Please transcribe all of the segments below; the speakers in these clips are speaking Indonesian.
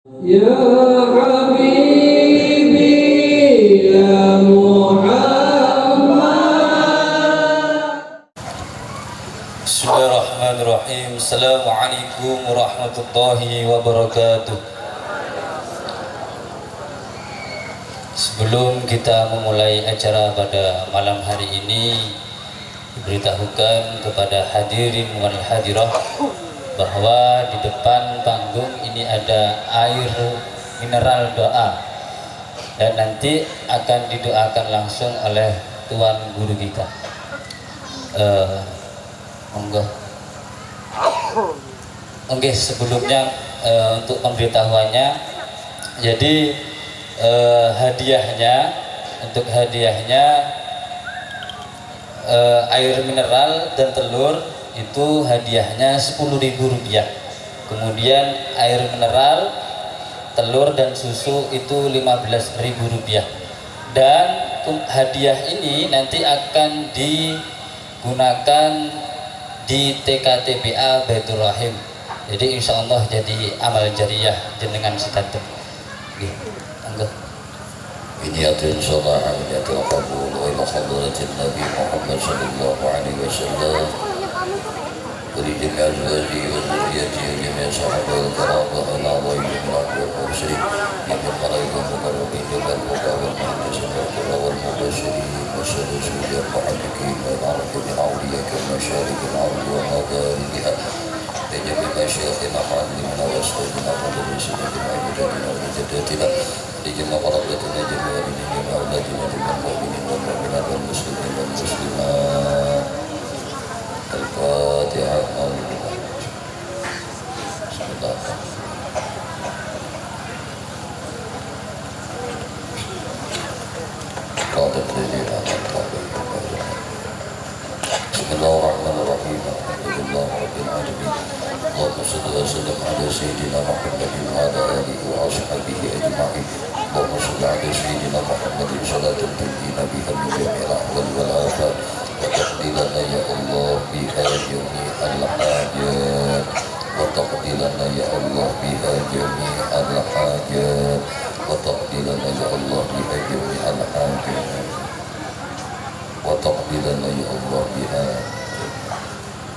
Ya Habibi ya Muhammad. Bismillahirrahmanirrahim. Assalamualaikum warahmatullahi wabarakatuh. Sebelum kita memulai acara pada malam hari ini, diberitahukan kepada hadirin wal hadirah bahwa di depan panggung ini ada air mineral doa, dan nanti akan didoakan langsung oleh Tuan Guru kita. Monggo. Oke, sebelumnya untuk pemberitahuannya, jadi untuk hadiahnya air mineral dan telur itu hadiahnya Rp10.000. Kemudian air mineral, telur dan susu itu Rp15.000. Dan hadiah ini nanti akan digunakan di TKTPA Baitur Rahim. Jadi insya Allah jadi amal jariyah jenengan sekaten. Enggak. بنية صلاح بنية القبول وإلى حضرة النبي محمد صلى الله عليه وسلم ولجميع أزواجه وذريته وجميع صحابه الكرام وعلى غيرهم من المرسلين من الملائكة المقربين والملائكة والمهندسين والقرى والمبشرين والسلسل والمحققين والعرف من أولياء كالمشارق الأرض ومغاربها لجميع مشايخنا معلمنا وأساتذتنا ومدرسينا جميع جداتنا وجداتنا لجميع قرابتنا جميع جميع أولادنا جميع المؤمنين والمؤمنات والمسلمين والمسلمات. الفاتحة. بسم الله. بسم الله الرحمن الرحيم. الحمد لله رب العالمين. اللهم صل وسلم على سيدنا محمد وعلى آله وأصحابه أجمعين. اللهم صل على سيدنا محمد صلاة تنجينا بها من جميع الأحوال والآفات وتقضي لنا يا الله بها جميع الحاجات وتقضي لنا يا الله بها جميع الحاجات وتقضي لنا يا الله بها جميع الحاجات وتقضي لنا يا الله بها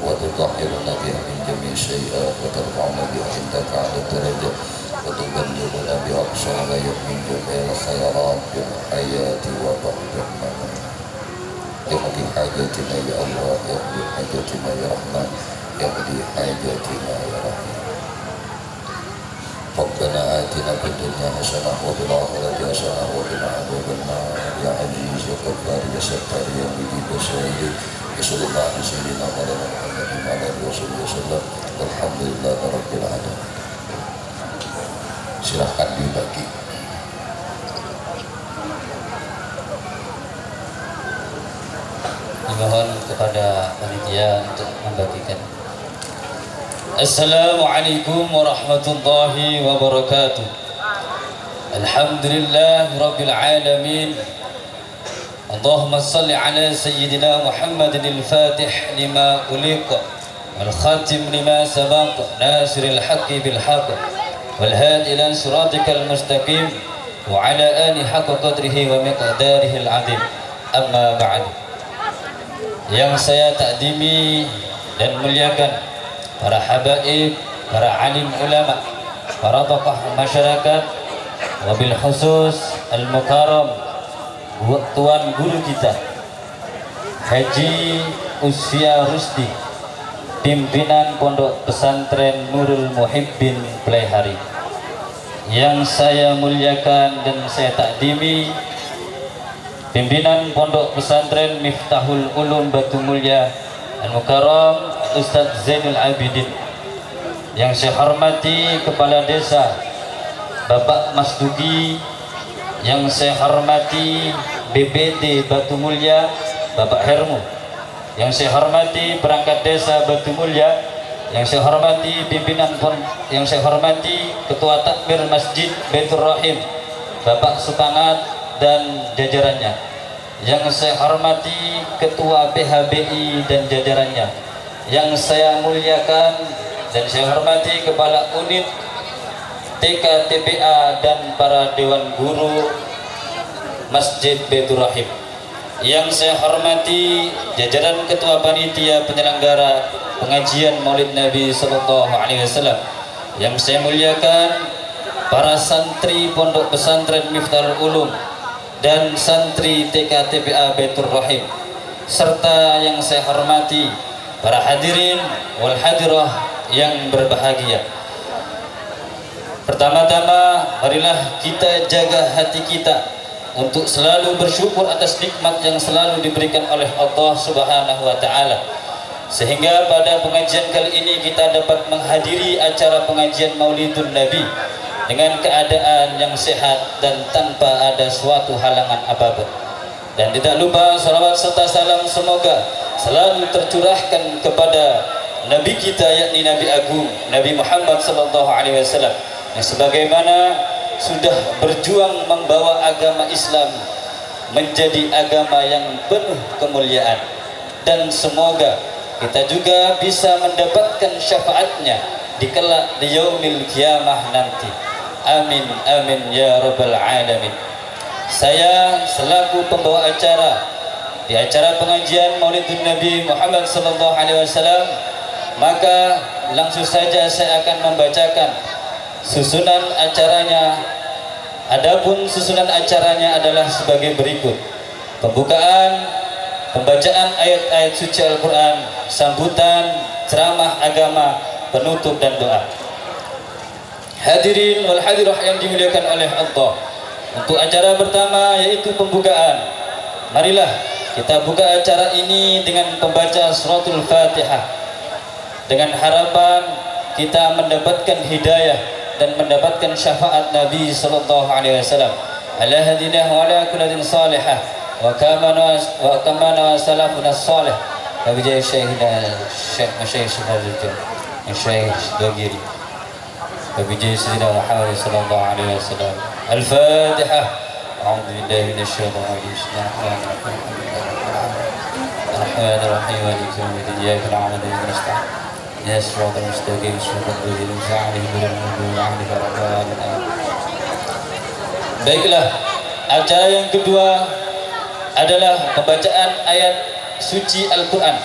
وتطهرنا بها من جميع السيئات وترفعنا بها عندك على الدرجات وتبلغنا بأقصى غاية من جميع الخيرات في الحياة وبعد الممات. اقضي حاجاتنا يا الله، اقضي حاجاتنا يا رحمن، اقضي حاجاتنا يا رحيم. ربنا آتنا في الدنيا حسنة وفي الآخرة حسنة وقنا عذاب النار يا عزيز يا غفار يا ستار يا مجيب السائلين. صلى الله على سيدنا مولانا محمد وعلى آله وصحبه وسلم والحمد لله رب العالمين. Silahkan dibagi. Dimohon kepada panitia untuk membagikan. Assalamualaikum warahmatullahi wabarakatuh. Alhamdulillah rabbil alamin. Allahumma salli ala sayyidina Muhammadin al-fatih lima uliq wal khatim lima sabaq nasiril haqqi bil haqq wal hadi ila siratikal mustaqim wa ala alihi haqqa qadrihi wa miqdarihi al-azim. Amma ba'd. Yang saya takdimi dan muliakan para habaib, para alim ulama, para tokoh masyarakat, wabil khusus al-mukarram Tuan Guru kita Haji Usfia Rusdi, pimpinan Pondok Pesantren Nurul Muhibbin Pelaihari. Yang saya muliakan dan saya takdimi pimpinan Pondok Pesantren Miftahul Ulum Batu Mulia Al-Mukarram Ustadz Zainul Abidin. Yang saya hormati Kepala Desa Bapak Mas Dugi. Yang saya hormati BPD Batu Mulia Bapak Hermu. Yang saya hormati perangkat desa Batu Mulia. Yang saya hormati yang saya hormati Ketua Takmir Masjid Baitur Rahim Bapak Supangat dan jajarannya. Yang saya hormati Ketua PHBI dan jajarannya. Yang saya muliakan dan saya hormati Kepala Unit TK TPA dan para dewan guru Masjid Baitur Rahim. Yang saya hormati jajaran ketua panitia penyelenggara pengajian Maulid Nabi Sallallahu Alaihi Wasallam. Yang saya muliakan para santri Pondok Pesantren Miftahul Ulum dan santri TK TPA Baitur Rahim, serta yang saya hormati para hadirin wal hadirah yang berbahagia. Pertama-tama, marilah kita jaga hati kita untuk selalu bersyukur atas nikmat yang selalu diberikan oleh Allah Subhanahu wa taala. Sehingga pada pengajian kali ini kita dapat menghadiri acara pengajian Maulidun Nabi dengan keadaan yang sehat dan tanpa ada suatu halangan apapun. Dan tidak lupa salawat serta salam semoga selalu tercurahkan kepada Nabi kita, yakni Nabi Agung Nabi Muhammad sallallahu alaihi wasallam, yang sebagaimana sudah berjuang membawa agama Islam menjadi agama yang penuh kemuliaan. Dan semoga kita juga bisa mendapatkan syafaatnya di kelak di yaumil kiamah nanti. Amin amin ya rabbal alamin. Saya selaku pembawa acara di acara pengajian Maulidun Nabi Muhammad sallallahu alaihi wasallam, maka langsung saja saya akan membacakan susunan acaranya. Adapun susunan acaranya adalah sebagai berikut: pembukaan, pembacaan ayat-ayat suci Al-Quran, sambutan, ceramah agama, penutup dan doa. Hadirin wal hadirah yang dimuliakan oleh Allah, untuk acara pertama yaitu pembukaan, marilah kita buka acara ini dengan membaca suratul Fatihah, dengan harapan kita mendapatkan hidayah dan mendapatkan syafaat Nabi sallallahu alaihi wasallam. Ala hadinah wa ala kulli salihah wa kama na salafuna salih. Abi jaya syekhina Syekh Masyayikh Syekh Syekh Dagiri. Abi jaya sayyidina Muhammad sallallahu alaihi wasallam. Al-Fatihah. A'udzu billahi minasy syaithanir rajim. Bismillahirrahmanirrahim. Maliki yaumiddin. Iyyaka na'budu wa iyyaka nasta'in. Ya siratal mustaqim siratal ladzina an'amta 'alaihim. Baiklah, acara yang kedua adalah pembacaan ayat suci Al-Quran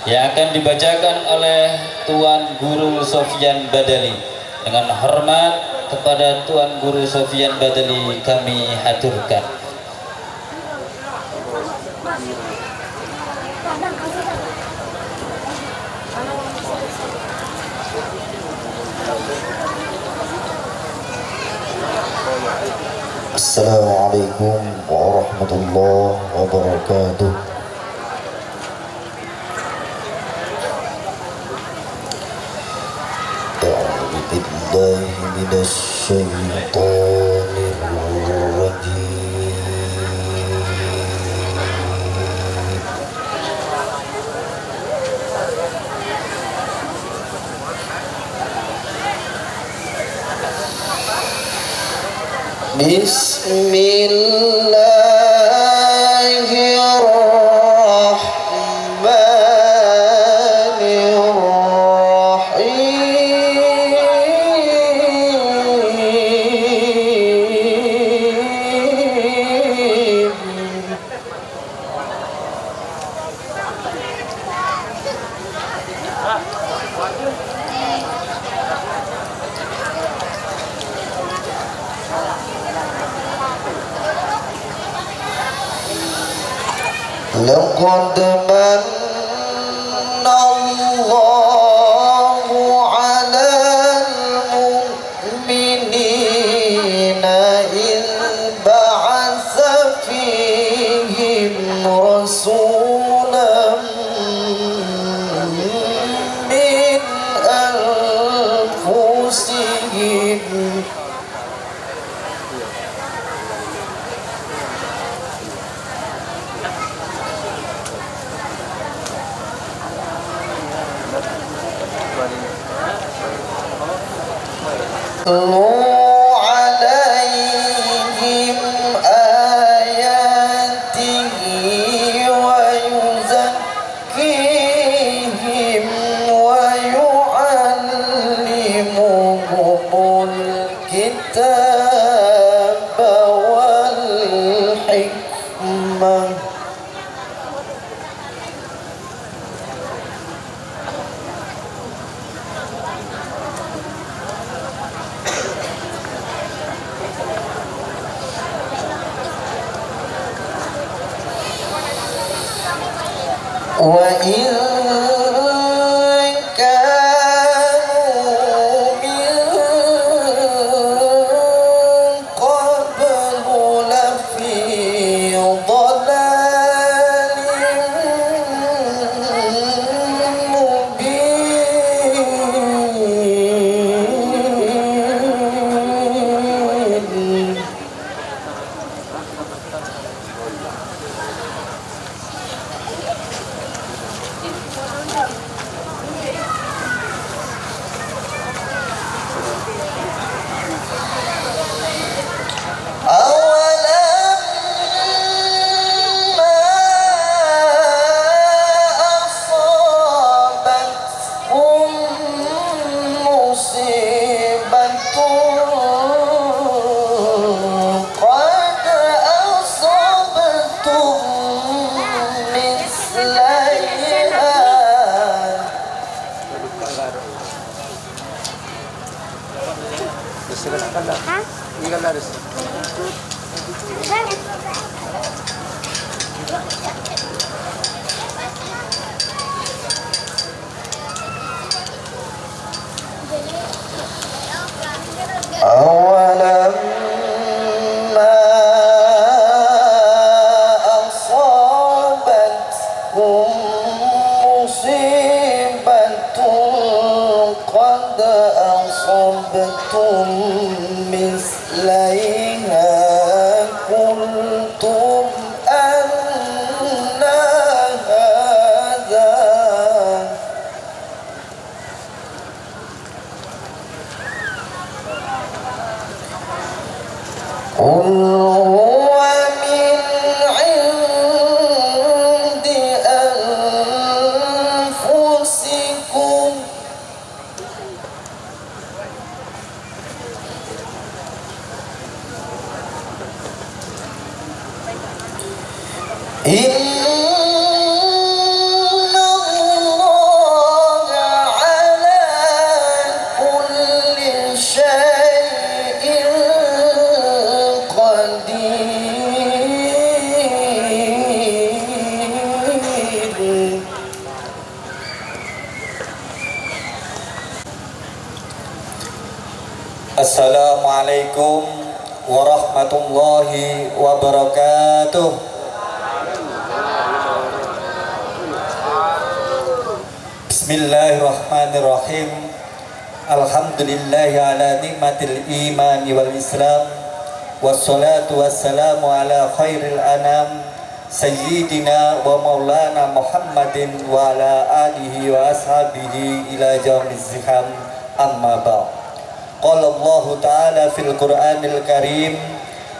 yang akan dibacakan oleh Tuan Guru Sofyan Badali. Dengan hormat kepada Tuan Guru Sofyan Badali kami haturkan. Assalamualaikum warahmatullahi wabarakatuh. A'udzu billahi minasy syaithanir rajim. Bismillahirrahmanirrahim. لقد من الله على المؤمنين إذ بعث فيهم رسولا من أنفسهم عليهم آياته ويزكيهم ويعلمهم الكتاب والحكمة وإن كانوا من قبل لفي ضلال مبين أولما أصابتهم مصيبة قد أصبتم مثليها أولما أصابتهم مصيبة قد أصبتم مثليها قلتم أن هذا قل هو من عند أنفسكم إن الله على كل شيء قدير Assalamualaikum warahmatullahi wabarakatuh. Bismillahirrahmanirrahim. Alhamdulillahi ala nikmatil imani wal islam. Wassalatu wassalamu ala khairil anam Sayyidina wa maulana Muhammadin wa ala alihi wa ashabihi ila jamiz ziham. Amma ba'd. Qala Allah Ta'ala fil Qur'anil Karim,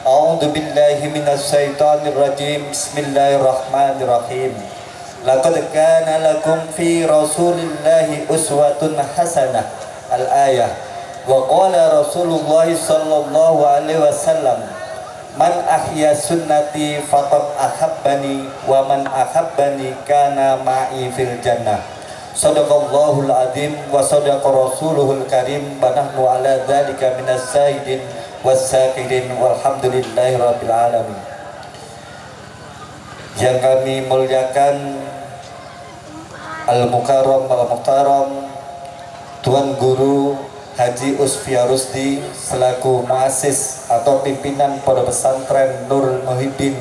A'udzu billahi minasy syaithanir rajim. Bismillahirrahmanirrahim. Laqad kana lakum fi Rasulillahi uswatun hasanah. Al-ayah. Wa qala Rasulullah sallallahu alaihi wasallam, man ahya sunnati faqad ahabbani wa man ahabbani kana ma'i fil jannah. Sadaqallahul azim wa sadaqa rasuluhul karim wa nahnu ala dzalika minas syahidin was-syakirin walhamdulillahi rabbil alamin. Yang kami muliakan Al-Mukarram Al-Muhtaram Tuan Guru Haji Usfia Rusdi selaku muassis atau pimpinan Pondok Pesantren Nurul Muhyiddin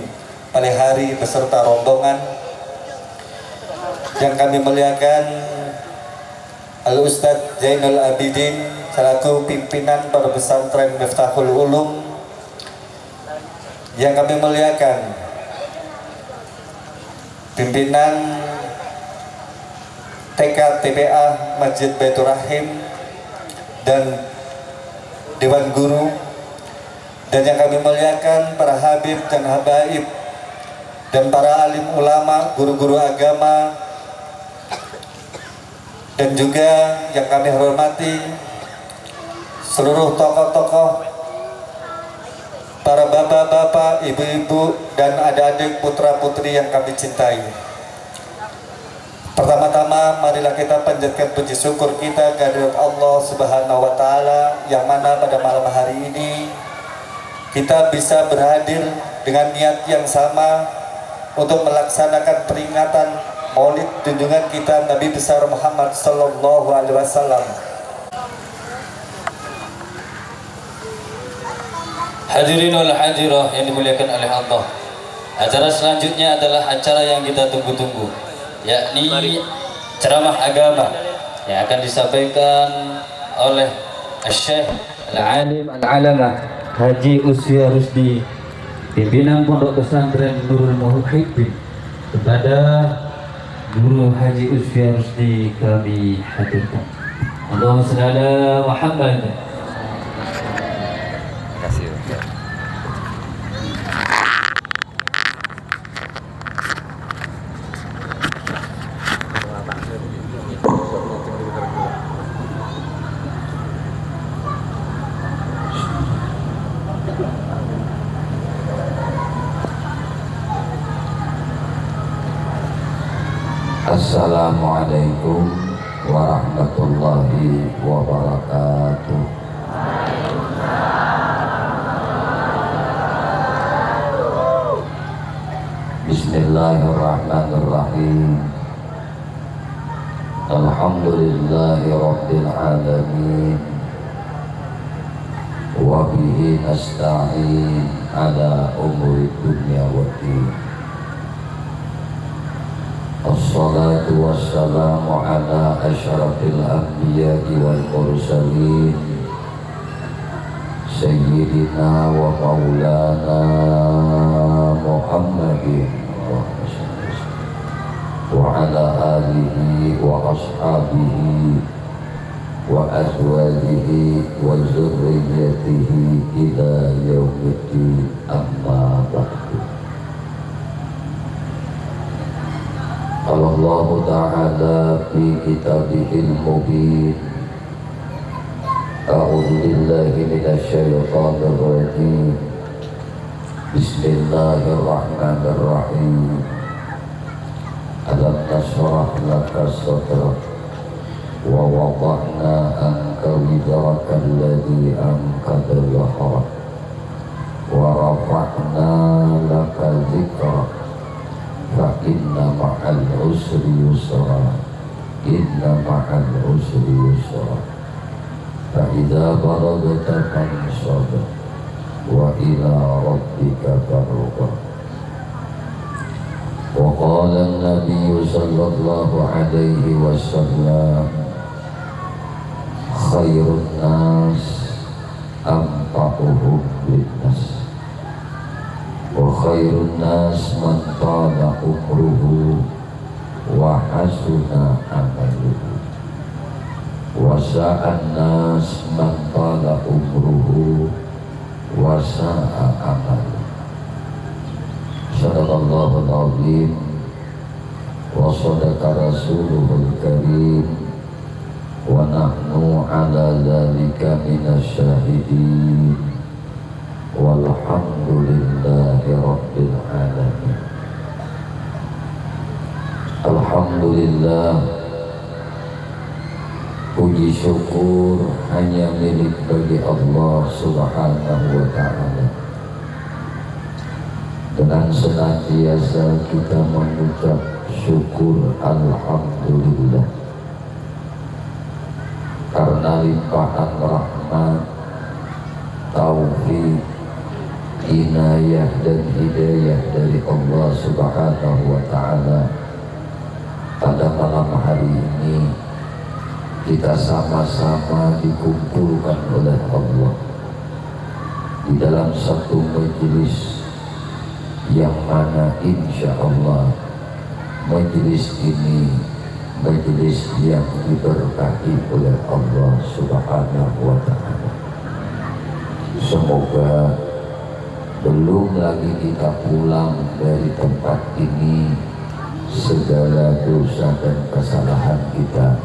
Palehari beserta rombongan. Yang kami muliakan Al-Ustadz Zainul Abidin selaku pimpinan Pondok Pesantren Miftahul Ulum. Yang kami muliakan pimpinan TK TPA Masjid Baitur Rahim dan Dewan Guru, dan yang kami muliakan para habib dan habaib dan para alim ulama, guru-guru agama, dan juga yang kami hormati seluruh tokoh-tokoh bapak, ibu-ibu, dan adik-adik putra-putri yang kami cintai. Pertama-tama marilah kita panjatkan puji syukur kita kehadirat Allah Subhanahu wa taala yang mana pada malam hari ini kita bisa berhadir dengan niat yang sama untuk melaksanakan peringatan Maulid junjungan kita Nabi besar Muhammad sallallahu alaihi wasallam. Hadirin wal hadirah yang dimuliakan oleh Allah. Acara selanjutnya adalah acara yang kita tunggu-tunggu, yakni ceramah agama yang akan disampaikan oleh Syekh Al-Alim Al-Alamah Haji Usya Rusdi, pimpinan Pondok Pesantren Nurul Muhibbin. Kepada Guru Haji Usya Rusdi kami haturkan. Allahumma shalli ala Muhammad. Assalamualaikum warahmatullahi wabarakatuh. Bismillahirrahmanirrahim. Alhamdulillahi rabbil alamin. Wa bihi nasta'in ala umuri dunya waddin. Assalatu wassalamu ala asyrafil anbiya'i wal mursalin Sayyidina wa maulana Muhammadin wa ala alihi wa ashabihi wa azwajihi wa zurriyatihi ila yaumiddin, amma ba'du. Allah Ta'ala fi kitabihil mubin. A'udzu billahi minasy syaithanir rajim. Bismillahirrahmanirrahim. Alam nashrah laka sadrak wa wada'na anka wizraka alladhi anqadha dhahrak wa rafa'na laka dhikrak fa inna ma'al usri yusra, inna ma'al usri yusra, fa idza faragta fansab wa ila rabbika farghab. Wa qala an-nabiy sallallahu alaihi wasallam, khairun nas anfa'uhum lin-nas wa khairun nas man tala umruhu wa hasuna amaluhu wa sa'an nas man tala umruhu wa sa'a amaluhu. Sadaqallahul azim wa sadaqa rasuluhul karim wa nahnu ala dzalika minasy syahidin walhamdulillahi rabbil alamin. Alhamdulillah, puji syukur hanya milik bagi Allah Subhanahu wa ta'ala. Dengan senantiasa kita mengucap syukur alhamdulillah, karena limpahan rahmat, taufik, inayah dan hidayah dari Allah Subhanahu wa ta'ala. Pada malam hari ini kita sama-sama dikumpulkan oleh Allah di dalam satu majelis yang mana insya Allah majelis ini majelis yang diberkati oleh Allah Subhanahu wa ta'ala. Semoga belum lagi kita pulang dari tempat ini, segala dosa dan kesalahan kita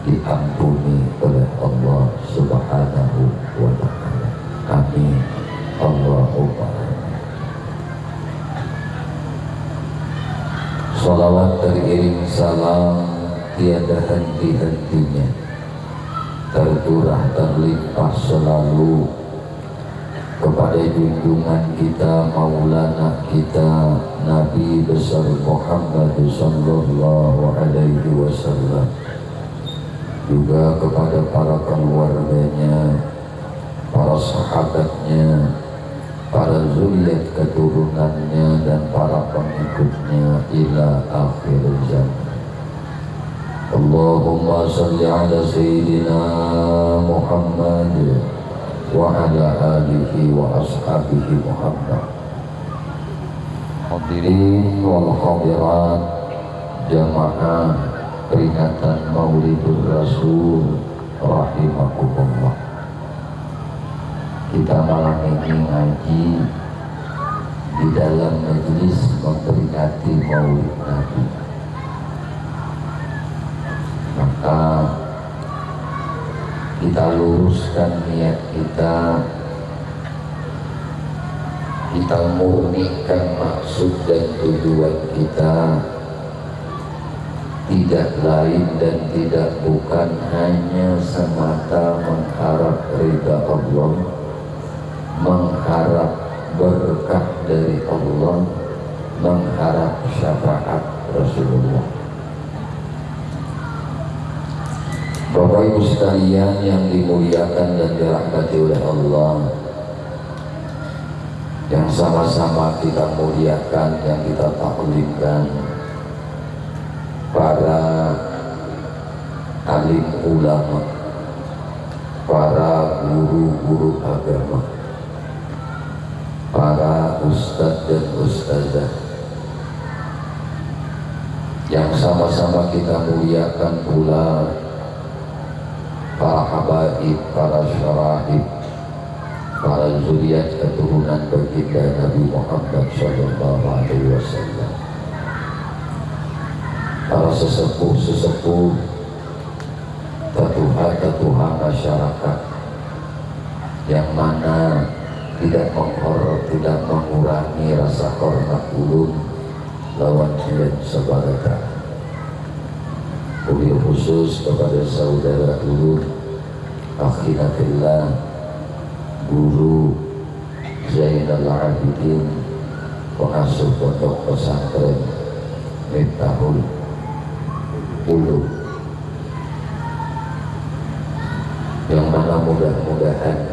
diampuni oleh Allah Subhanahu wa ta'ala. Amin. Allahumma. salam tiada henti-hentinya, tercurah terlimpah selalu kepada junjungan kita, Maulana kita, Nabi besar Muhammad sallallahu alaihi wasallam, juga kepada para keluarganya, para sahabatnya, para zuriat keturunannya, dan para pengikutnya ila akhir zaman. Allahumma salli ala Sayyidina Muhammad wa ala alihi wa ashabihi Muhammad. Hadirin wal hadirat jamaah peringatan Maulidur Rasul rahimakumullah. Kita malam ini ngaji di dalam majelis memperingati Maulid Nabi. Maka kita luruskan niat kita, kita murnikan maksud dan tujuan kita, tidak lain dan tidak bukan hanya semata mengharap ridha Allah, mengharap berkah dari Allah, mengharap syafaat Rasulullah. Bapak Ibu sekalian yang dimuliakan dan dirahmati oleh Allah, yang sama-sama kita muliakan, yang kita taklimkan, para alim ulama, para guru-guru agama, para ustadz dan ustazah, yang sama-sama kita muliakan pula para habaib, para syarahib, para zuriat keturunan baginda Nabi Muhammad SAW, para sesepuh-sesepuh, tetuha-tetuha masyarakat, yang mana tidak tidak mengurangi rasa hormat ulun lawan kalian sebagai Wabil khusus kepada saudara ulun akhina fillah Guru Zainal Abidin, pengasuh pondok pesantren Miftahul Ulum, yang mana mudah-mudahan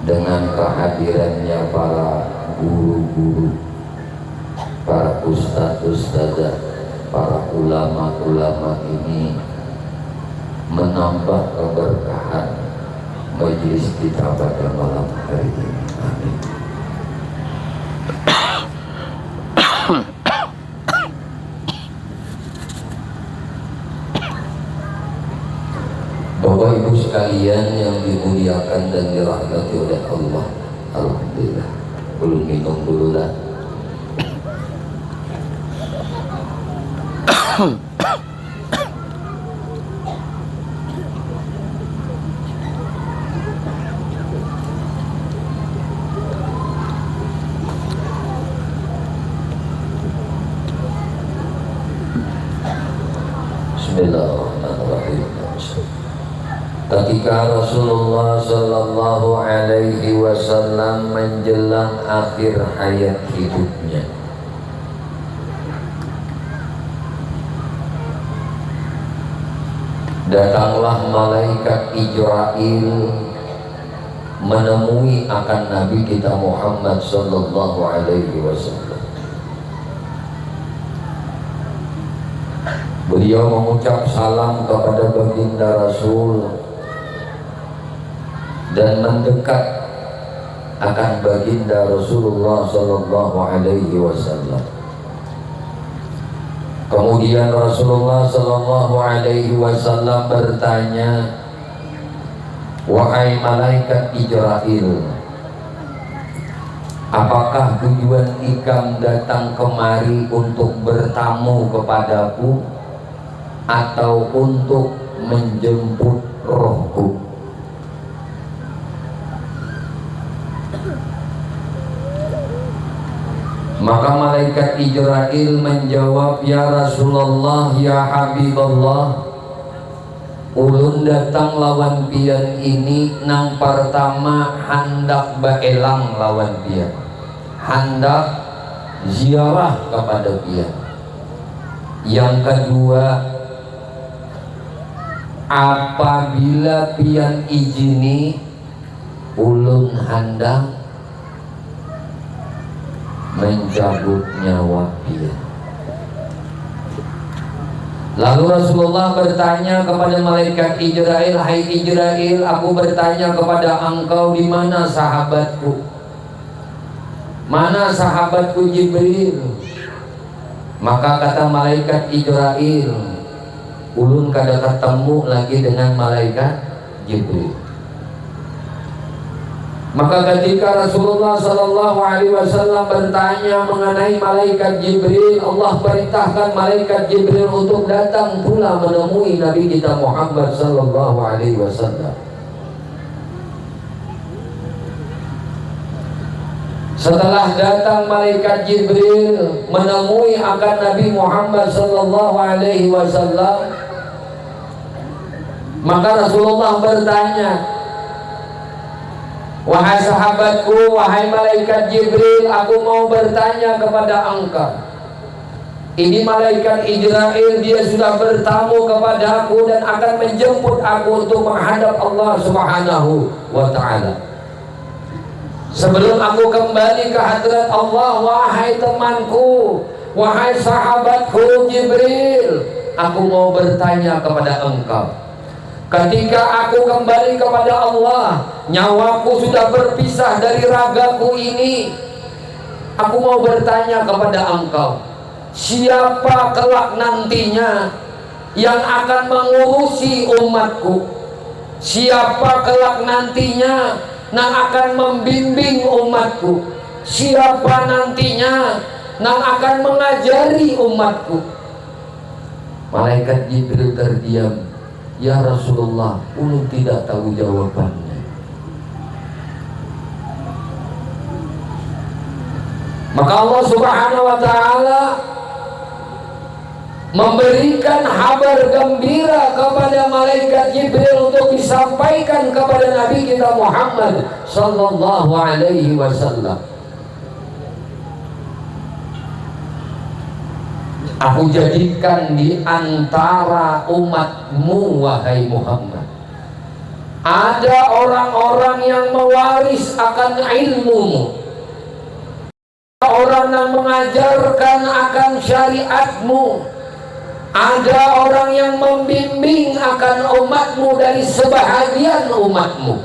dengan kehadirannya para guru-guru, para ustadz-ustadzah, para ulama-ulama ini menambah keberkahan majelis kita pada malam hari ini. Amin. Bapak Ibu sekalian yang dimuliakan dan dirahmati oleh Allah, alhamdulillah. Belum minum dulu lah. Bismillahirrahmanirrahim. Ketika Rasulullah Sallallahu Alaihi Wasallam menjelang akhir hayat hidupnya, datanglah malaikat Jibril menemui akan Nabi kita Muhammad Sallallahu Alaihi Wasallam. Beliau mengucap salam kepada baginda Rasul dan mendekat akan baginda Rasulullah Sallallahu Alaihi Wasallam. Kemudian Rasulullah Sallallahu Alaihi Wasallam bertanya, wahai malaikat Jibril, apakah tujuan ikam datang kemari untuk bertamu kepadaku atau untuk menjemput rohku? Maka malaikat Jibril menjawab, ya Rasulullah, ya Habiballah, ulun datang lawan pian ini nang pertama hendak baelang lawan pian, hendak ziarah kepada pian. Yang kedua, apabila pian izini, ulun hendak mencabut nyawa pian. Lalu Rasulullah bertanya kepada malaikat Jibril, hai Jibril, aku bertanya kepada engkau, di mana sahabatku? Mana sahabatku Jibril? Maka kata malaikat Jibril, ulun kada ketemu lagi dengan malaikat Jibril. Maka ketika Rasulullah SAW bertanya mengenai malaikat Jibril, Allah perintahkan malaikat Jibril untuk datang pula menemui Nabi kita Muhammad SAW. Setelah datang malaikat Jibril menemui akan Nabi Muhammad SAW, maka Rasulullah bertanya, wahai sahabatku, wahai malaikat Jibril, aku mau bertanya kepada engkau. Ini malaikat Jibril, dia sudah bertamu kepadaku dan akan menjemput aku untuk menghadap Allah Subhanahu wa ta'ala. Sebelum aku kembali ke hadirat Allah, wahai temanku, wahai sahabatku Jibril, aku mau bertanya kepada engkau. Ketika aku kembali kepada Allah, nyawaku sudah berpisah dari ragaku ini. Aku mau bertanya kepada engkau, siapa kelak nantinya yang akan mengurusi umatku? Siapa kelak nantinya yang akan membimbing umatku? Siapa nantinya yang akan mengajari umatku? Malaikat Jibril terdiam. Ya Rasulullah, ulun tidak tahu jawabannya. Maka Allah Subhanahu wa ta'ala memberikan kabar gembira kepada malaikat Jibril untuk disampaikan kepada Nabi kita Muhammad sallallahu alaihi wasallam. Aku jadikan di antara umatmu, wahai Muhammad, ada orang-orang yang mewaris akan ilmumu, orang yang mengajarkan akan syariatmu, ada orang yang membimbing akan umatmu dari sebahagian umatmu.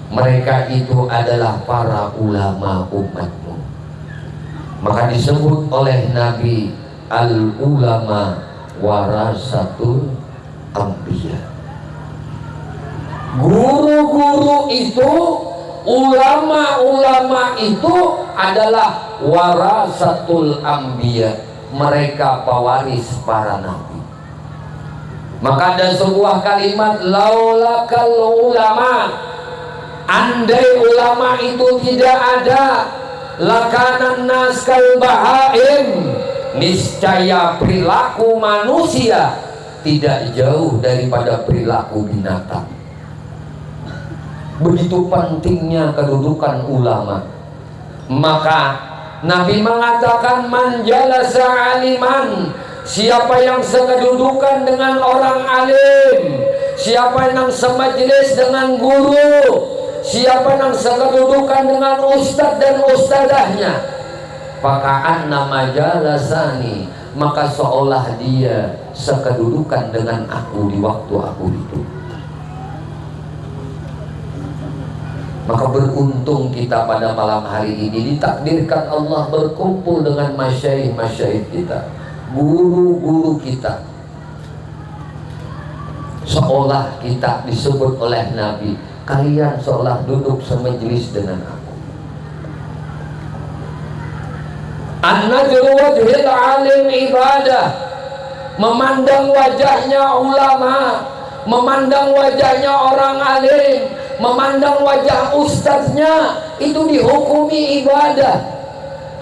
Mereka itu adalah para ulama umatmu. Maka disebut oleh Nabi, al-ulama warasatul anbiya. Guru-guru itu, ulama-ulama itu adalah warasatul anbiya. Mereka pewaris para nabi. Maka ada sebuah kalimat, laulakal ulama, andai ulama itu tidak ada, lakanan nas kal bahaim, niscaya perilaku manusia tidak jauh daripada perilaku binatang. Begitu pentingnya kedudukan ulama. Maka Nabi mengatakan, man jalasa aliman, siapa yang sekedudukan dengan orang alim, siapa yang semajlis dengan guru, siapa yang sekedudukan dengan ustadz dan ustadahnya, faka'an nama jalasani, maka seolah dia sekedudukan dengan aku di waktu aku hidup. Maka beruntung kita pada malam hari ini ditakdirkan Allah berkumpul dengan masyaikh-masyaikh kita, guru-guru kita. Seolah kita disebut oleh Nabi, kalian seolah duduk semejelis dengan aku. An-najru wajhil alim ibadah, memandang wajahnya ulama, memandang wajahnya orang alim, memandang wajah ustadznya, itu dihukumi ibadah.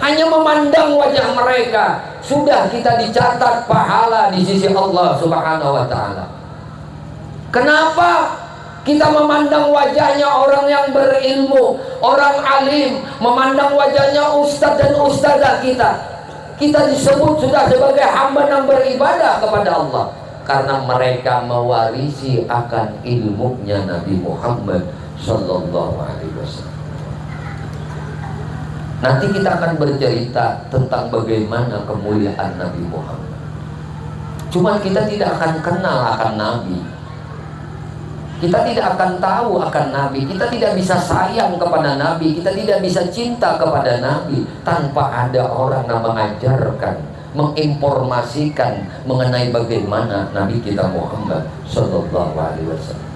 hanya memandang wajah mereka, sudah kita dicatat pahala di sisi Allah Subhanahu wa Ta'ala. Kenapa kita memandang wajahnya orang yang berilmu, orang alim, memandang wajahnya ustadz dan ustadzah kita? Kita disebut sudah sebagai hamba yang beribadah kepada Allah karena mereka mewarisi akan ilmunya Nabi Muhammad Sallallahu Alaihi Wasallam. Nanti kita akan bercerita tentang bagaimana kemuliaan Nabi Muhammad. Cuma kita tidak akan kenal akan Nabi. Kita tidak akan tahu akan Nabi. Kita tidak bisa sayang kepada Nabi. Kita tidak bisa cinta kepada Nabi tanpa ada orang yang mengajarkan, menginformasikan mengenai bagaimana Nabi kita Muhammad Sallallahu Alaihi Wasallam.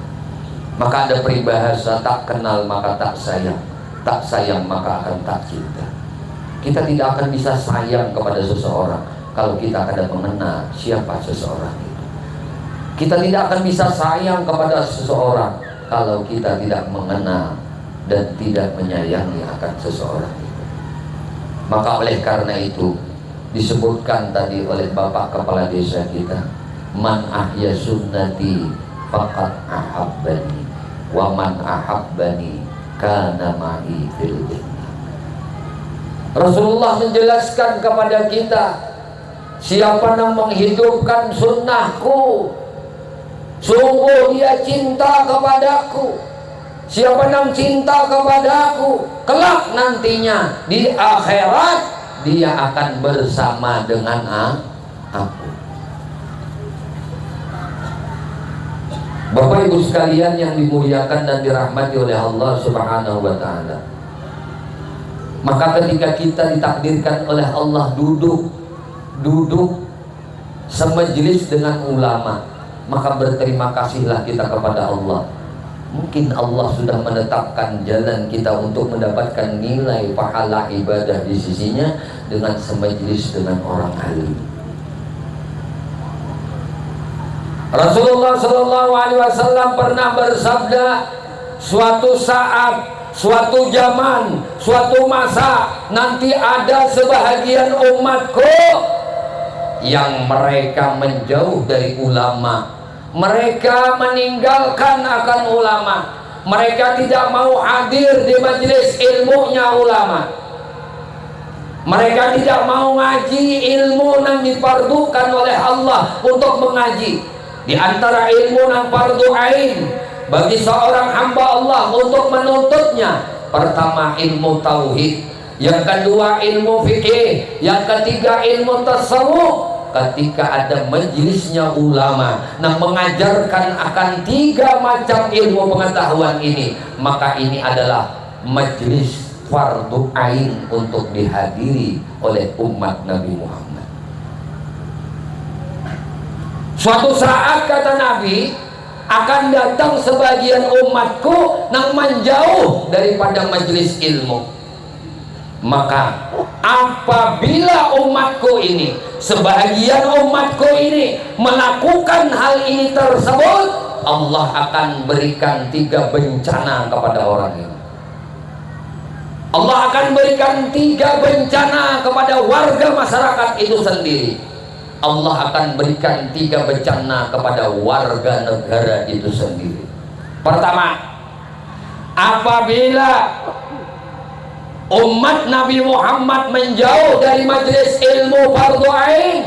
Maka ada peribahasa, tak kenal maka tak sayang, tak sayang maka akan tak cinta. Kita tidak akan bisa sayang kepada seseorang kalau kita tidak mengenal siapa seseorang itu. Kita tidak akan bisa sayang kepada seseorang kalau kita tidak mengenal dan tidak menyayangi akan seseorang itu. Maka oleh karena itu disebutkan tadi oleh Bapak Kepala Desa kita, man ahya sunnati faqad ahabbani wa man ahabbani kana ma'i fil jannah. Rasulullah menjelaskan kepada kita, siapa yang menghidupkan sunnahku, sungguh dia cinta kepadaku. Siapa yang cinta kepadaku, kelak nantinya di akhirat dia akan bersama dengan aku. Bapak Ibu sekalian yang dimuliakan dan dirahmati oleh Allah Subhanahu wa Ta'ala, maka ketika kita ditakdirkan oleh Allah duduk semajlis dengan ulama, maka berterima kasihlah kita kepada Allah. Mungkin Allah sudah menetapkan jalan kita untuk mendapatkan nilai pahala ibadah di sisinya dengan semajlis dengan orang alim. Rasulullah Sallallahu Alaihi Wasallam pernah bersabda, suatu saat, suatu zaman, suatu masa nanti ada sebahagian umatku yang mereka menjauh dari ulama, mereka meninggalkan akan ulama, mereka tidak mau hadir di majelis ilmunya ulama, mereka tidak mau ngaji ilmu yang difardukan oleh Allah untuk mengaji. Di antara ilmu yang fardu ain bagi seorang hamba Allah untuk menuntutnya, pertama ilmu tauhid, yang kedua ilmu fikih, yang ketiga ilmu tasawuf. Ketika ada majelisnya ulama yang mengajarkan akan 3 macam ilmu pengetahuan ini, maka ini adalah majelis fardu ain untuk dihadiri oleh umat Nabi Muhammad. Suatu saat kata Nabi, akan datang sebagian umatku yang menjauh daripada majelis ilmu. Maka apabila umatku ini, sebagian umatku ini melakukan hal ini tersebut, Allah akan berikan 3 bencana kepada orang ini. Allah akan berikan 3 bencana kepada warga masyarakat itu sendiri. Allah akan berikan 3 bencana kepada warga negara itu sendiri. Pertama, apabila umat Nabi Muhammad menjauh dari majelis ilmu fardu ain,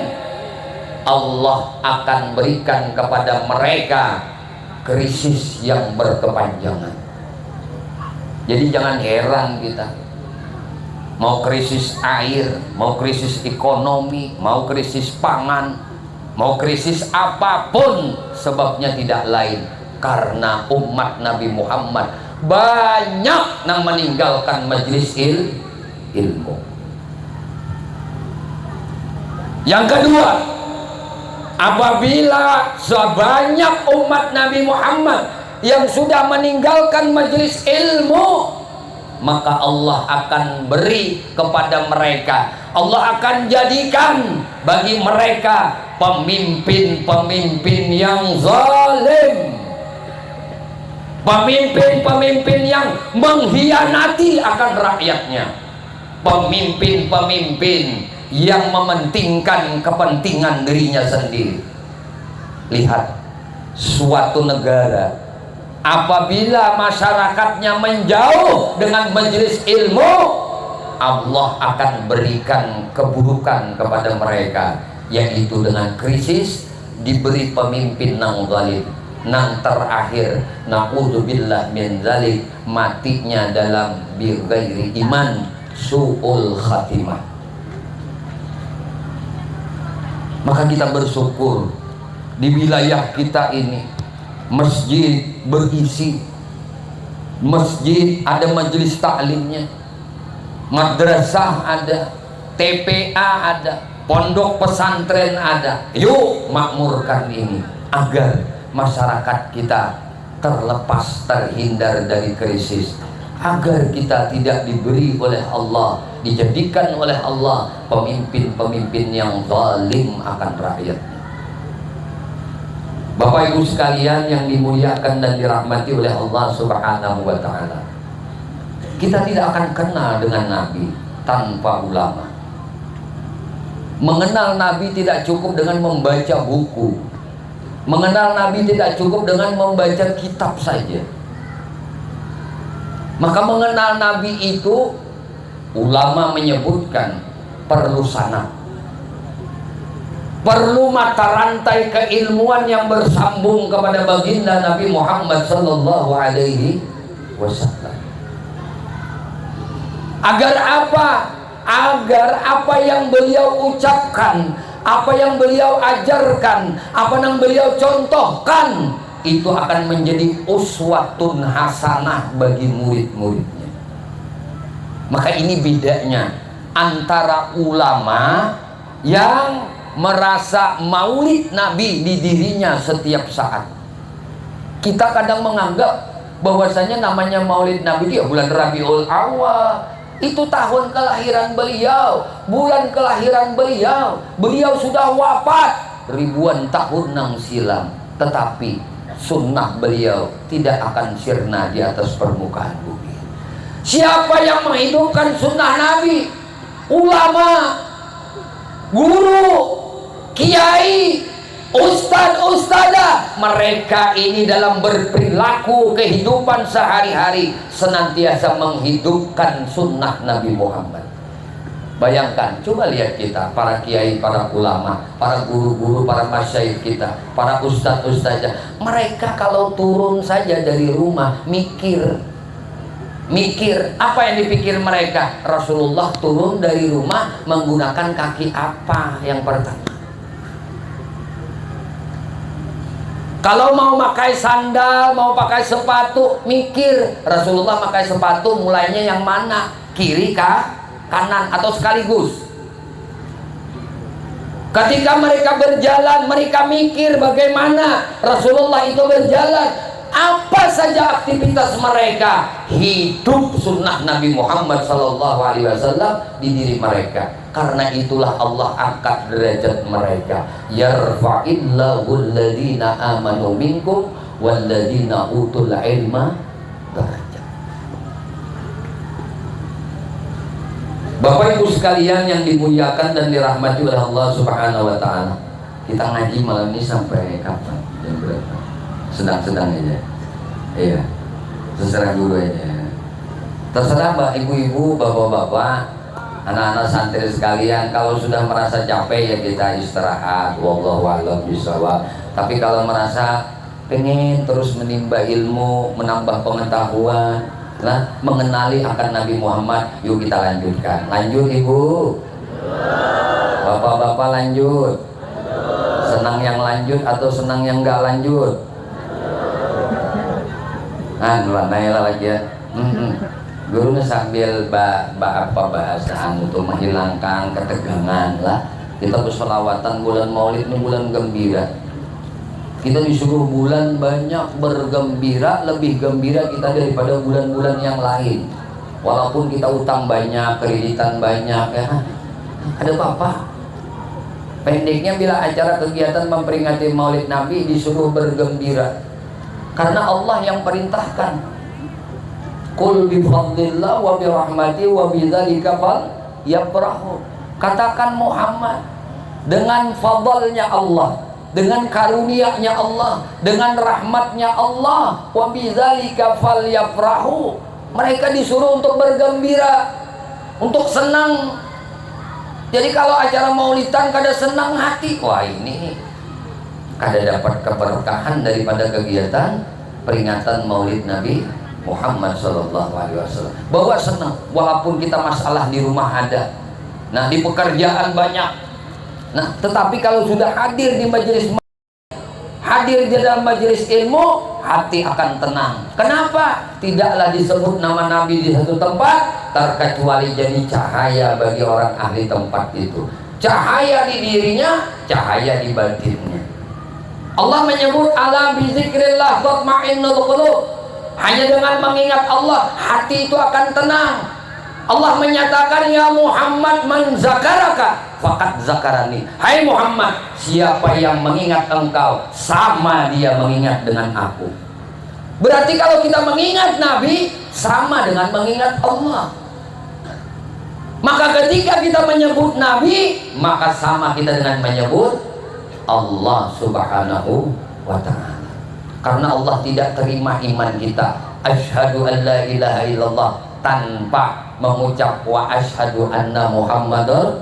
Allah akan berikan kepada mereka krisis yang berkepanjangan. Jadi jangan heran kita, mau krisis air, mau krisis ekonomi, mau krisis pangan, mau krisis apapun, sebabnya tidak lain karena umat Nabi Muhammad banyak yang meninggalkan majelis ilmu. Yang kedua, apabila sebanyak umat Nabi Muhammad yang sudah meninggalkan majelis ilmu, maka Allah akan beri kepada mereka, Allah akan jadikan bagi mereka pemimpin-pemimpin yang zalim, pemimpin-pemimpin yang mengkhianati akan rakyatnya. pemimpin-pemimpin yang mementingkan kepentingan dirinya sendiri. Lihat, suatu negara apabila masyarakatnya menjauh dengan majelis ilmu, Allah akan berikan keburukan kepada mereka, yaitu dengan krisis, diberi pemimpin nang zalim, nang terakhir naudzubillah min zalik, matinya dalam bighairi iman, su'ul khatimah. Maka kita bersyukur di wilayah kita ini masjid berisi, masjid ada majelis taklimnya, madrasah ada, TPA ada, pondok pesantren ada. Yuk makmurkan ini agar masyarakat kita terlepas, terhindar dari krisis, agar kita tidak diberi oleh Allah, dijadikan oleh Allah pemimpin-pemimpin yang zalim akan rakyatnya. Bapak Ibu sekalian yang dimuliakan dan dirahmati oleh Allah Subhanahu wa Ta'ala, kita tidak akan kenal dengan Nabi tanpa ulama. Mengenal Nabi tidak cukup dengan membaca buku. Mengenal Nabi tidak cukup dengan membaca kitab saja. Maka mengenal Nabi itu, ulama menyebutkan perlu sanad, perlu mata rantai keilmuan yang bersambung kepada baginda Nabi Muhammad sallallahu alaihi wasallam. Agar apa? Agar apa yang beliau ucapkan, apa yang beliau ajarkan, apa yang beliau contohkan, itu akan menjadi uswatun hasanah bagi murid-muridnya. Maka ini bedanya antara ulama yang merasa maulid Nabi di dirinya setiap saat. Kita kadang menganggap bahwasanya namanya maulid Nabi dia bulan Rabiul Awal, itu tahun kelahiran beliau, bulan kelahiran beliau. Beliau sudah wafat ribuan tahun nang silam, tetapi sunnah beliau tidak akan sirna di atas permukaan bumi. Siapa yang menghidupkan sunnah Nabi? Ulama, guru, kiai, ustad-ustadzah. Mereka ini dalam berperilaku kehidupan sehari-hari senantiasa menghidupkan sunnah Nabi Muhammad. Bayangkan, coba lihat kita, para kiai, para ulama, para guru-guru, para masyayikh kita, para ustad-ustadzah. Mereka kalau turun saja dari rumah mikir. Apa yang dipikir mereka? Rasulullah turun dari rumah menggunakan kaki apa yang pertama? Kalau mau pakai sandal, mau pakai sepatu, mikir Rasulullah pakai sepatu mulainya yang mana? Kiri kah? Kanan atau sekaligus? Ketika mereka berjalan, mereka mikir bagaimana Rasulullah itu berjalan. Apa saja aktivitas mereka, hidup sunnah Nabi Muhammad SAW di diri mereka. Karena itulah Allah angkat derajat mereka. Yarfa'illahu alladhina amanu minkum walladhina utul ilma darajat. Bapak Ibu sekalian yang dimuliakan dan dirahmati oleh Allah Subhanahu wa Ta'ala, kita ngaji malam ini sampai kapan? Jam berapa? Sedang-sedang aja. Iya, terserah dulu aja. Terserah Mbak, ibu-ibu, bapak-bapak, anak-anak santri sekalian. Kalau sudah merasa capek ya kita istirahat. Wallahu a'lam bishawab. Tapi kalau merasa pengen terus menimba ilmu, menambah pengetahuan, mengenali akan Nabi Muhammad, yuk kita lanjutkan. Lanjut ibu, bapak-bapak lanjut. Senang yang lanjut atau senang yang nggak lanjut? Nailah lagi ya. Gurunya sambil bahasaan untuk menghilangkan ketegangan lah. Kita bersolawatan bulan Maulid ini bulan gembira. Kita disuruh bulan banyak bergembira, lebih gembira kita daripada bulan-bulan yang lain. Walaupun kita utang banyak, kreditan banyak, ya. Ada apa-apa? Pendeknya bila acara kegiatan memperingati Maulid Nabi disuruh bergembira. Karena Allah yang perintahkan. Qul bi fadlillah wa bi rahmati wa bidzalika falyafrahu. Katakan Muhammad, dengan fadlnya Allah, dengan karunia-Nya Allah, dengan rahmatnya Allah, wa bidzalika falyafrahu. Mereka disuruh untuk bergembira, untuk senang. Jadi kalau acara maulidan kada senang hati, wah ini kada dapat keberkahan daripada kegiatan peringatan Maulid Nabi Muhammad Sallallahu Alaihi Wasallam. Bahwa senang, walaupun kita masalah di rumah ada, nah di pekerjaan banyak, nah tetapi kalau sudah hadir di majelis, hadir di dalam majelis ilmu, hati akan tenang. Kenapa? Tidaklah disebut nama Nabi di satu tempat terkecuali jadi cahaya bagi orang ahli tempat itu. Cahaya di dirinya, cahaya di batinnya. Allah menyebut ala bizikrillah tatma'innul qulub. Hanya dengan mengingat Allah, hati itu akan tenang. Allah menyatakan, ya Muhammad man zakaraka faqad zakarani. Hai Muhammad, siapa yang mengingat engkau, sama dia mengingat dengan aku. Berarti kalau kita mengingat Nabi, sama dengan mengingat Allah. Maka ketika kita menyebut Nabi, maka sama kita dengan menyebut Allah Subhanahu wa ta'ala. Karena Allah tidak terima iman kita asyhadu an la ilaha illallah tanpa mengucap wa asyhadu anna Muhammadar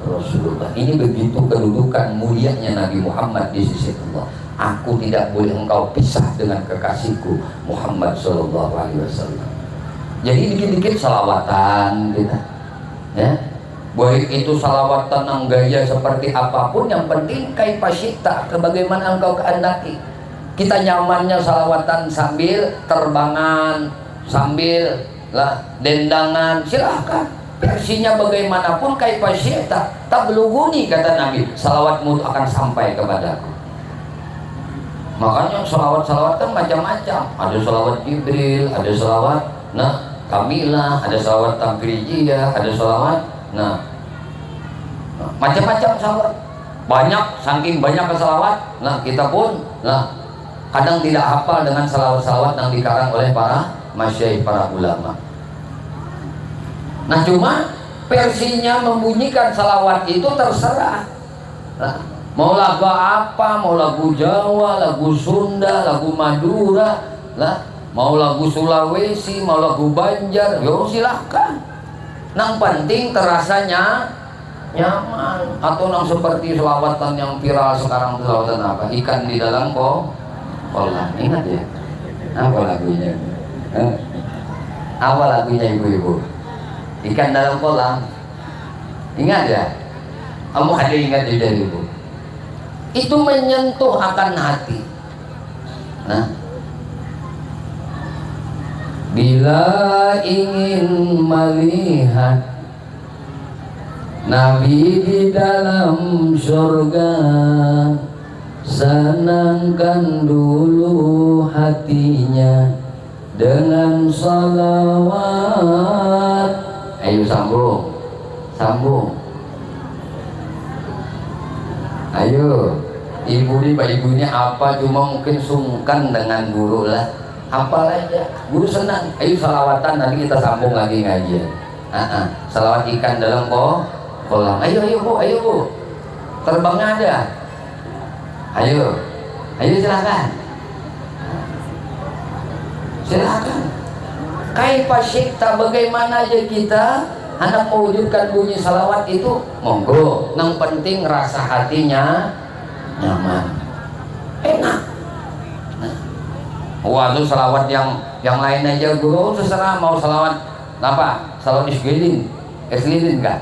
Rasulullah. Ini begitu kedudukan mulianya Nabi Muhammad di sisi Allah. Aku tidak boleh engkau pisah dengan kekasihku Muhammad Sallallahu Alaihi Wasallam. Jadi dikit-dikit salawatan kita, ya. Baik itu salawatan yang gaya seperti apapun, yang penting kaifasyita, sebagaimana engkau kehendaki. Kita nyamannya salawatan sambil terbangan, sambil lah dendangan, silahkan. Versinya bagaimanapun kaifasyita, tabluguni kata Nabi, salawatmu akan sampai kepadaku. Makanya salawat-salawat kan macam-macam. Ada salawat Jibril, ada salawat Kamilah, ada salawat Takrijiyah, ada salawat macam-macam salawat. Banyak, saking banyak salawat. Kita pun kadang tidak hafal dengan salawat-salawat yang dikarang oleh para masyaikh, para ulama. Cuma versinya membunyikan salawat itu terserah. Mau lagu apa, mau lagu Jawa, lagu Sunda, lagu Madura, mau lagu Sulawesi, mau lagu Banjar, yo silahkan. Nang penting terasanya nyaman. Atau nang seperti selawatan yang viral sekarang, selawatan apa? Ikan di dalam kolam. Ingat ya? Apa lagunya? Apa lagunya ibu-ibu? Ikan dalam kolam. Ingat ya? Kamu ada ingat juga ibu? Itu menyentuh akan hati. Bila ingin melihat Nabi di dalam surga, senangkan dulu hatinya dengan salawat. Ayo sambung, sambung. Ayo, ibu ini pak ibunya apa, cuma mungkin sungkan dengan guru lah. Hafal aja, guru senang. Ayo salawatan, nanti kita sambung lagi ngajian. Salawat ikan dalam kolam. Ayo bu, ayo bu. Terbangnya ada. Ayo silakan. Silakan. Kaifasyita, bagaimana aja kita anak mewujudkan bunyi salawat itu, monggo. Yang penting rasa hatinya nyaman, enak. Wah itu salawat yang lain aja guru terserah mau salawat apa? Salawat isgelin kan?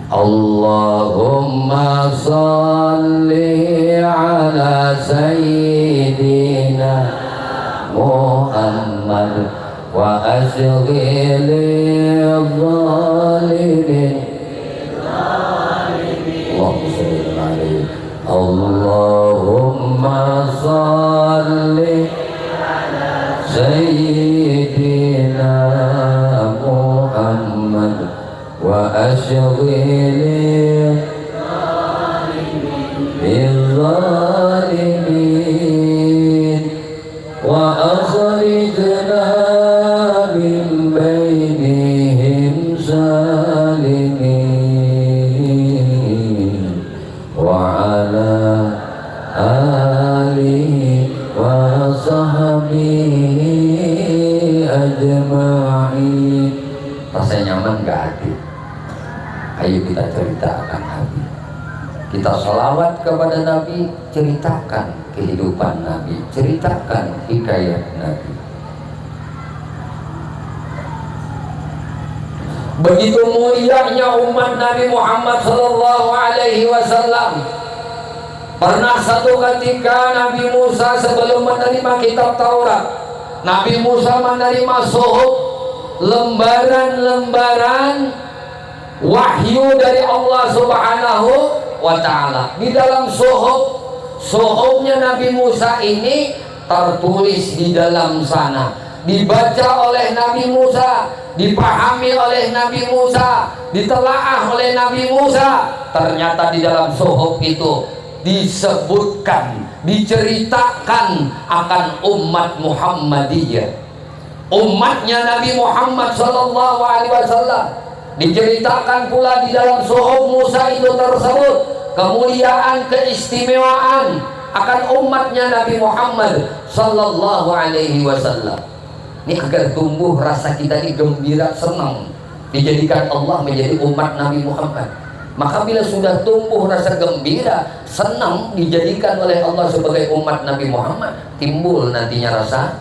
Allahumma salli ala sayyidina Muhammad wa asghil zalimin. Allahumma salli ala sayyidina Muhammad wa ashghil bizzalimin wa akhrijna dinihim salimin wa ala alihi wa sahbihi ajma'in. Rasanya nyaman gak hati? Ayo kita ceritakan Nabi, kita salawat kepada Nabi, ceritakan kehidupan Nabi, ceritakan hikayat Nabi. Begitu mulianya umat Nabi Muhammad sallallahu alaihi wasallam. Pernah satu ketika Nabi Musa sebelum menerima kitab Taurat, Nabi Musa menerima suhuf, lembaran-lembaran wahyu dari Allah Subhanahu wa ta'ala. Di dalam suhufnya Nabi Musa ini tertulis di dalam sana, dibaca oleh Nabi Musa, dipahami oleh Nabi Musa, ditelaah oleh Nabi Musa. Ternyata di dalam suhuf itu disebutkan, diceritakan akan umat Muhammadiyah, umatnya Nabi Muhammad sallallahu alaihi wasallam. Diceritakan pula di dalam suhuf Musa itu tersebut kemuliaan, keistimewaan akan umatnya Nabi Muhammad sallallahu alaihi wasallam. Ini agar tumbuh rasa kita ini gembira, senang dijadikan Allah menjadi umat Nabi Muhammad. Maka bila sudah tumbuh rasa gembira, senang dijadikan oleh Allah sebagai umat Nabi Muhammad, timbul nantinya rasa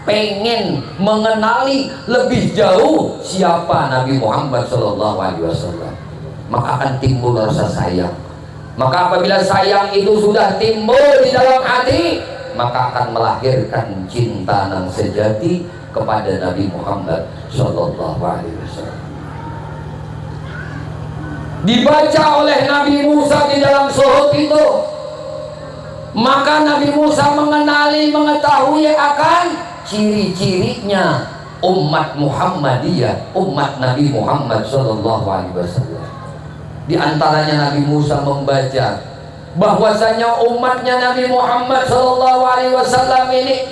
pengen mengenali lebih jauh siapa Nabi Muhammad sallallahu alaihi wasallam. Maka akan timbul rasa sayang. Maka apabila sayang itu sudah timbul di dalam hati, maka akan melahirkan cinta yang sejati kepada Nabi Muhammad sallallahu alaihi wasallam. Dibaca oleh Nabi Musa di dalam suhuf itu, maka Nabi Musa mengetahui akan ciri-cirinya umat Muhammadiyah, umat Nabi Muhammad sallallahu alaihi wasallam. Di antaranya Nabi Musa membaca bahwasanya umatnya Nabi Muhammad sallallahu alaihi wasallam ini,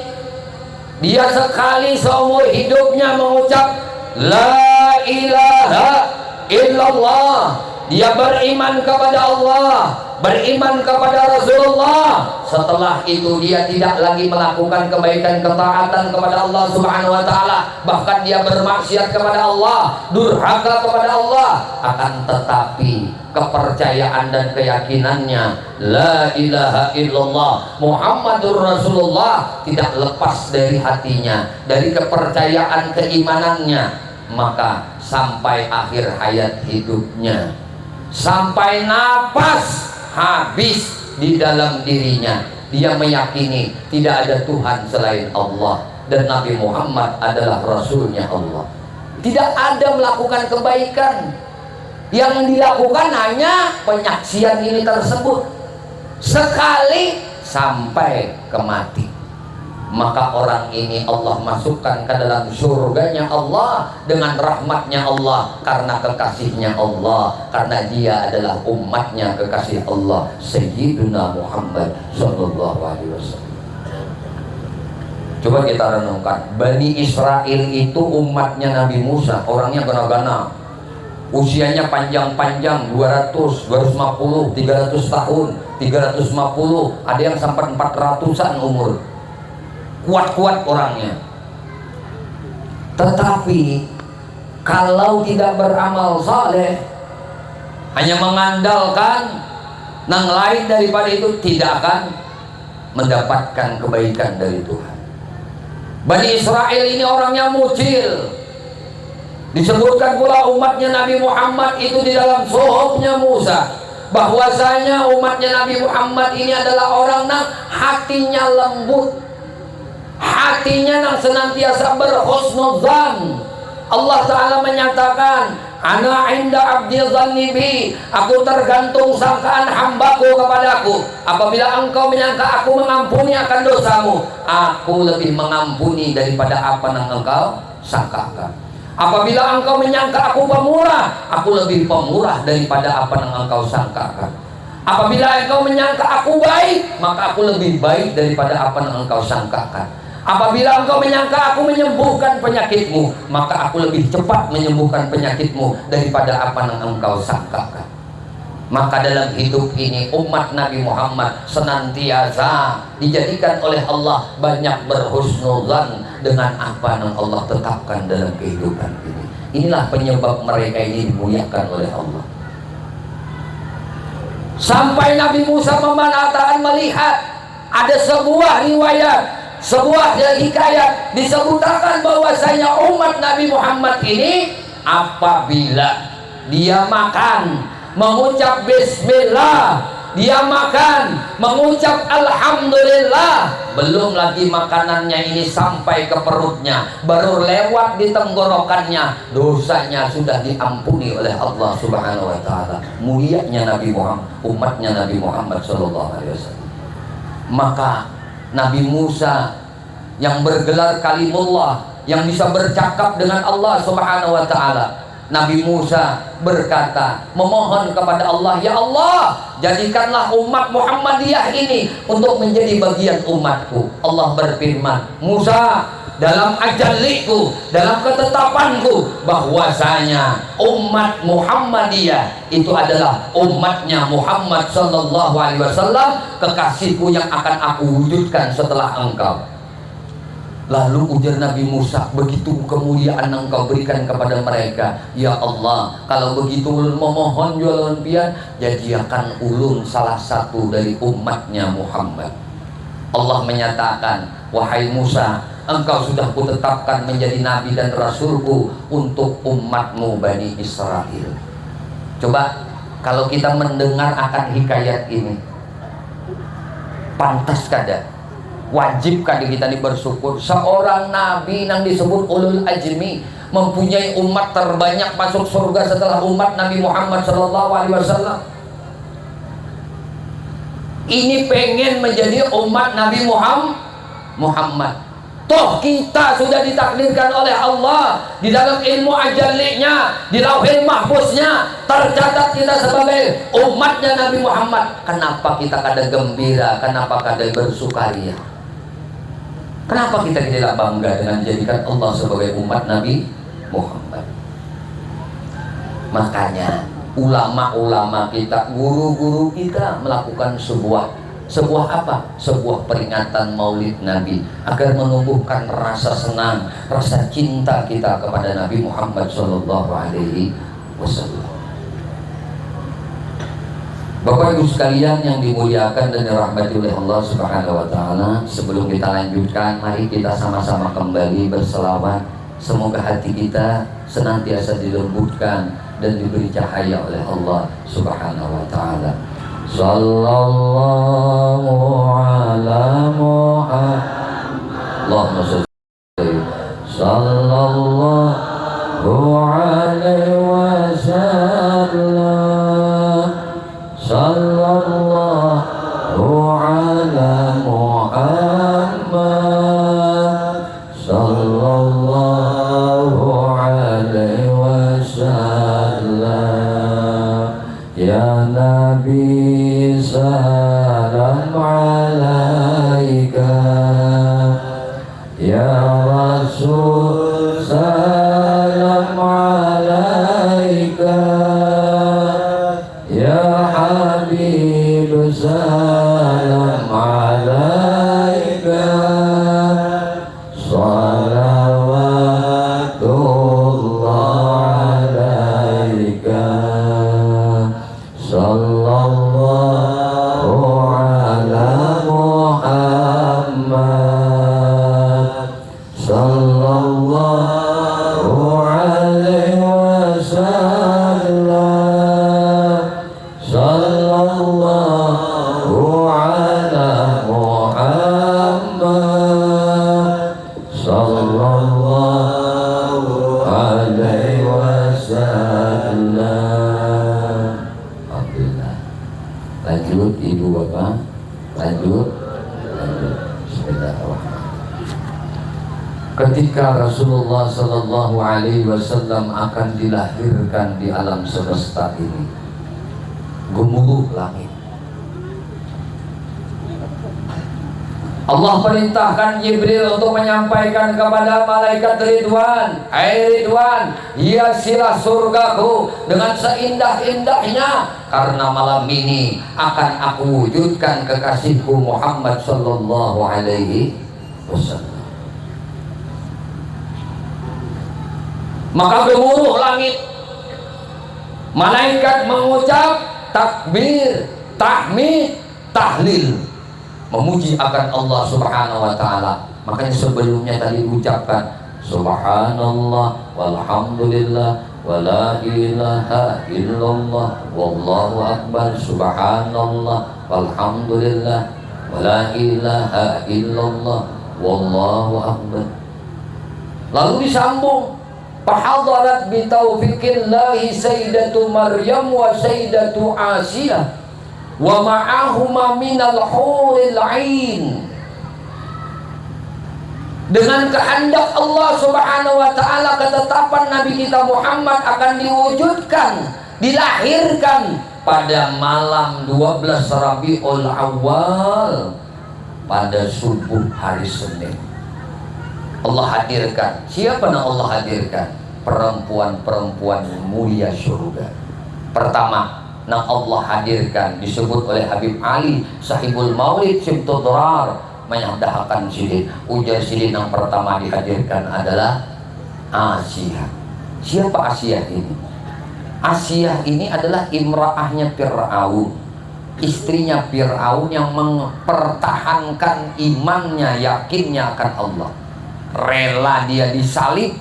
dia sekali seumur hidupnya mengucap la ilaha illallah. Dia beriman kepada Allah, beriman kepada Rasulullah. Setelah itu dia tidak lagi melakukan kebaikan, ketaatan kepada Allah Subhanahu wa ta'ala. Bahkan dia bermaksiat kepada Allah, durhaka kepada Allah. Akan tetapi kepercayaan dan keyakinannya la ilaha illallah Muhammadur Rasulullah tidak lepas dari hatinya, dari kepercayaan keimanannya. Maka sampai akhir hayat hidupnya, sampai napas habis di dalam dirinya, dia meyakini tidak ada Tuhan selain Allah dan Nabi Muhammad adalah Rasulnya Allah. Tidak ada melakukan kebaikan, yang dilakukan hanya penyaksian ini tersebut sekali sampai ke mati. Maka orang ini Allah masukkan ke dalam surganya Allah dengan rahmatnya Allah, karena kekasihnya Allah, karena dia adalah umatnya kekasih Allah Sayyiduna Muhammad sallallahu alaihi wasallam. Coba kita renungkan, Bani Israel itu umatnya Nabi Musa, orangnya gana-gana, usianya panjang-panjang, 200, 250, 300 tahun, 350, ada yang sampai 400-an umur, kuat-kuat orangnya. Tetapi kalau tidak beramal saleh, hanya mengandalkan yang lain daripada itu, tidak akan mendapatkan kebaikan dari Tuhan. Bani Israel ini orangnya mujil. Disebutkan pula umatnya Nabi Muhammad itu di dalam suhufnya Musa, bahwasanya umatnya Nabi Muhammad ini adalah orang yang hatinya lembut, hatinya yang senantiasa berhusnudzan. Allah Ta'ala menyatakan, ana inda abdi dhanni bi, aku tergantung sangkaan hambaku kepadaku. Apabila engkau menyangka aku mengampuni akan dosamu, aku lebih mengampuni daripada apa yang engkau sangkakan. Apabila engkau menyangka aku pemurah, aku lebih pemurah daripada apa yang engkau sangkakan. Apabila engkau menyangka aku baik, maka aku lebih baik daripada apa yang engkau sangkakan. Apabila engkau menyangka aku menyembuhkan penyakitmu, maka aku lebih cepat menyembuhkan penyakitmu daripada apa yang engkau sangkakan. Maka dalam hidup ini umat Nabi Muhammad senantiasa dijadikan oleh Allah banyak berhusnudzan dengan apa yang Allah tetapkan dalam kehidupan ini. Inilah penyebab mereka ini dimuliakan oleh Allah. Sampai Nabi Musa memanatakan melihat ada sebuah riwayat, sebuah hikayat disebutkan bahwasanya umat Nabi Muhammad ini apabila dia makan mengucap bismillah, dia makan mengucap alhamdulillah, belum lagi makanannya ini sampai ke perutnya, baru lewat di tenggorokannya, dosanya sudah diampuni oleh Allah Subhanahu wa taala. Mulianya Nabi Muhammad, umatnya Nabi Muhammad sallallahu alaihi wasallam. Maka Nabi Musa yang bergelar kalimullah, yang bisa bercakap dengan Allah Subhanahu wa taala, Nabi Musa berkata, memohon kepada Allah, ya Allah, jadikanlah umat Muhammadiyah ini untuk menjadi bagian umatku. Allah berfirman, Musa, dalam ajaliku, dalam ketetapanku, bahwasanya umat Muhammadiyah itu adalah umatnya Muhammad sallallahu alaihi wasallam, kekasihku yang akan aku wujudkan setelah engkau. Lalu ujar Nabi Musa, begitu kemuliaan yang engkau berikan kepada mereka, ya Allah, kalau begitu ulun memohon jualan pian, jadikan ulun salah satu dari umatnya Muhammad. Allah menyatakan, wahai Musa, engkau sudah kutetapkan menjadi nabi dan rasulku untuk umatmu Bani Israel. Coba kalau kita mendengar akan hikayat ini, pantas kada? Wajibkah kita bersyukur seorang nabi yang disebut ulul ajmi mempunyai umat terbanyak masuk surga setelah umat Nabi Muhammad SAW. Ini pengen menjadi umat Nabi Muhammad. Toh kita sudah ditakdirkan oleh Allah di dalam ilmu ajaliknya, di lauhil mahfuznya tercatat kita sebagai umatnya Nabi Muhammad. Kenapa kita kada gembira? Kenapa kada bersukaria? Kenapa kita tidak bangga dengan menjadikan Allah sebagai umat Nabi Muhammad? Makanya ulama-ulama kita, guru-guru kita melakukan sebuah apa? Sebuah peringatan Maulid Nabi agar menumbuhkan rasa senang, rasa cinta kita kepada Nabi Muhammad sallallahu alaihi wasallam. Bapak Ibu sekalian yang dimuliakan dan dirahmati oleh Allah Subhanahu wa taala, sebelum kita lanjutkan, mari kita sama-sama kembali berselawat. Semoga hati kita senantiasa dilembutkan dan diberi cahaya oleh Allah Subhanahu wa taala. Sallallahu ala Muhammad. Allahumma shalli sallallahu alaihi wasallam. Sallallahu ala Muhammad. Sallallahu alaihi wasallam. Ya Nabi salam alaika, ya Rasul salam alaika, ya Habib salam alaika, salawatullah alaika, sallallahu ala Muhammad, sallallahu alaihi wasallam, sallallahu ala Muhammad, sallallahu alaihi wasallam. Alhamdulillah. Lanjut Ibu Bapak, lanjut. Bismillahirrahmanirrahim. Ketika Rasulullah Sallallahu Alaihi Wasallam akan dilahirkan di alam semesta ini, gemuruh langit. Allah perintahkan Jibril untuk menyampaikan kepada malaikat Ridwan, "Hai Ridwan, hiasilah surgaku dengan seindah-indahnya, karena malam ini akan aku wujudkan kekasihku Muhammad sallallahu alaihi wasallam." Maka gemuruh langit, malaikat mengucap takbir, tahmid, tahlil, memuji akan Allah Subhanahu wa taala. Makanya sebelumnya tadi ucapkan subhanallah walhamdulillah wala ilaha illallah wallahu akbar, subhanallah walhamdulillah wala ilaha illallah wallahu akbar. Lalu disambung, fahadarat bi taufiqillahi sayyidatu Maryam wa sayyidatu Asiyah wa ma'ahuma minal huril ain. Dengan kehendak Allah Subhanahu wa taala, ketetapan Nabi kita Muhammad akan diwujudkan, dilahirkan pada malam 12 Rabiul Awal pada subuh hari Senin. Allah hadirkan. Siapa yang Allah hadirkan? Perempuan-perempuan mulia surga. Pertama, nah Allah hadirkan disebut oleh Habib Ali Sahibul Maulid Sibtud Durar, menyahdahakan sidin. Ujar sidin yang pertama dihadirkan adalah Asiyah. Siapa Asiyah ini? Asiyah ini adalah imra'ahnya Fir'aun, istrinya Fir'aun yang mempertahankan imannya, yakinnya akan Allah. Rela dia disalib,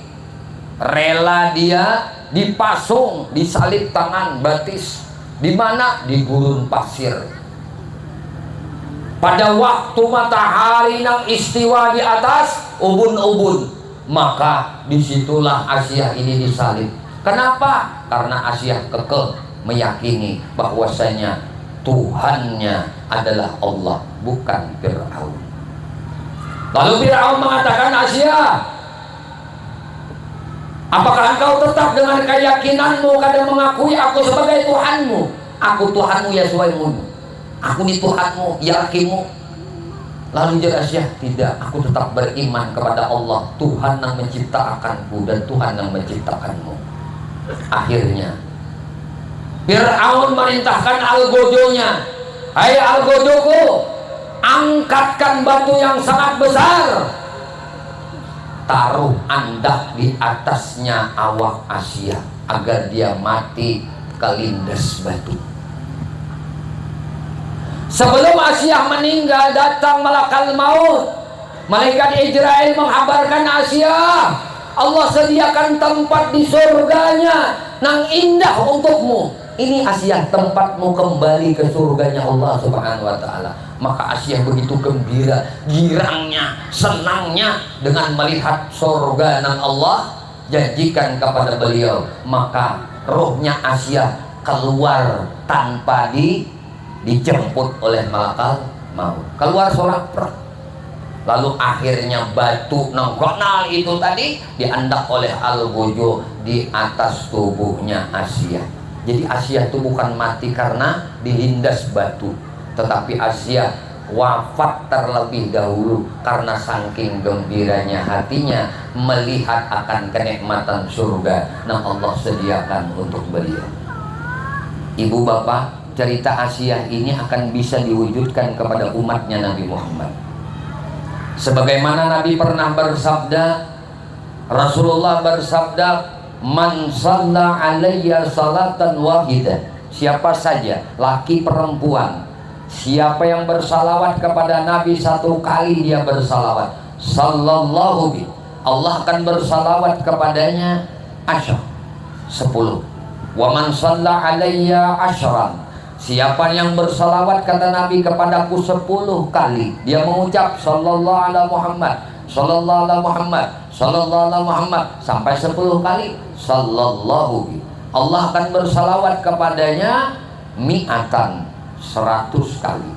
rela dia dipasung, disalib tangan batis. Di mana? Di gurun pasir. Pada waktu matahari nang istiwa di atas ubun-ubun, maka disitulah Asiyah ini disalib. Kenapa? Karena Asiyah kekeh meyakini bahwasanya Tuhannya adalah Allah, bukan Fir'aun. Lalu Fir'aun mengatakan, Asiyah, apakah engkau tetap dengan keyakinanmu kadang mengakui aku sebagai Tuhanmu? Aku Tuhanmu ya suaimu. Aku ini Tuhanmu, ya akimu. Lalu jawab Asiyah, tidak, aku tetap beriman kepada Allah, Tuhan yang menciptakanku dan Tuhan yang menciptakanmu. Akhirnya Fir'aun merintahkan Al-Gojonya, hai Al-Gojoku, angkatkan batu yang sangat besar, taruh andak di atasnya awak Asiyah agar dia mati kelindas batu. Sebelum Asiyah meninggal, datang malakal maut. Malaikat Israel menghabarkan Asiyah, Allah sediakan tempat di surganya nang indah untukmu. Ini Asiyah, tempatmu kembali ke surganya Allah Subhanahu wa taala. Maka Asiyah begitu gembira, girangnya, senangnya dengan melihat surga yang Allah janjikan kepada beliau. Maka rohnya Asiyah keluar tanpa dijemput oleh malakal maut. Keluar sholat. Lalu akhirnya batu nongkonal itu tadi diandak oleh Al-Gojo di atas tubuhnya Asiyah. Jadi Asiyah itu bukan mati karena dilindas batu, tetapi Asiyah wafat terlebih dahulu karena saking gembiranya hatinya melihat akan kenikmatan surga yang Allah sediakan untuk beliau. Ibu bapak, cerita Asiyah ini akan bisa diwujudkan kepada umatnya Nabi Muhammad. Sebagaimana Nabi pernah bersabda, Rasulullah bersabda, man shalla alayya salatan wahidah, siapa saja, laki perempuan, siapa yang bersalawat kepada Nabi satu kali dia bersalawat, sallallahu bi, Allah akan bersalawat kepadanya 10. Wa man shalla alayya ashran, siapa yang bersalawat kata Nabi kepadaku 10 kali, dia mengucap sallallahu ala Muhammad, sallallahu ala Muhammad, sallallahu ala Muhammad sampai 10 kali, sallallahu bi, Allah akan bersalawat kepadanya mi'atan, 100 kali.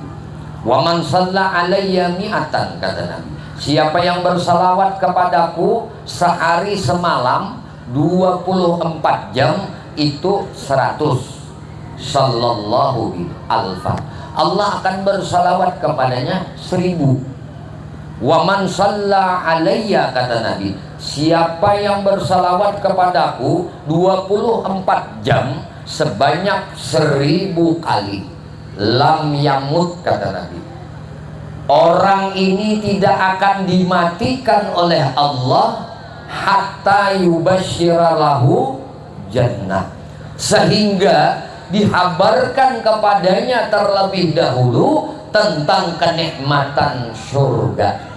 Wa man shalla alayya mi'atan, kata Nabi, siapa yang bersalawat kepadaku sehari semalam 24 jam itu 100, sallallahu alfa, Allah akan bersalawat kepadanya 1000. Wa man shalla alayya, kata Nabi, siapa yang bersalawat kepadaku 24 jam sebanyak 1000 kali, lam yamut, kata Nabi, orang ini tidak akan dimatikan oleh Allah hatta yubasyira lahu jannah, sehingga dihabarkan kepadanya terlebih dahulu tentang kenikmatan surga.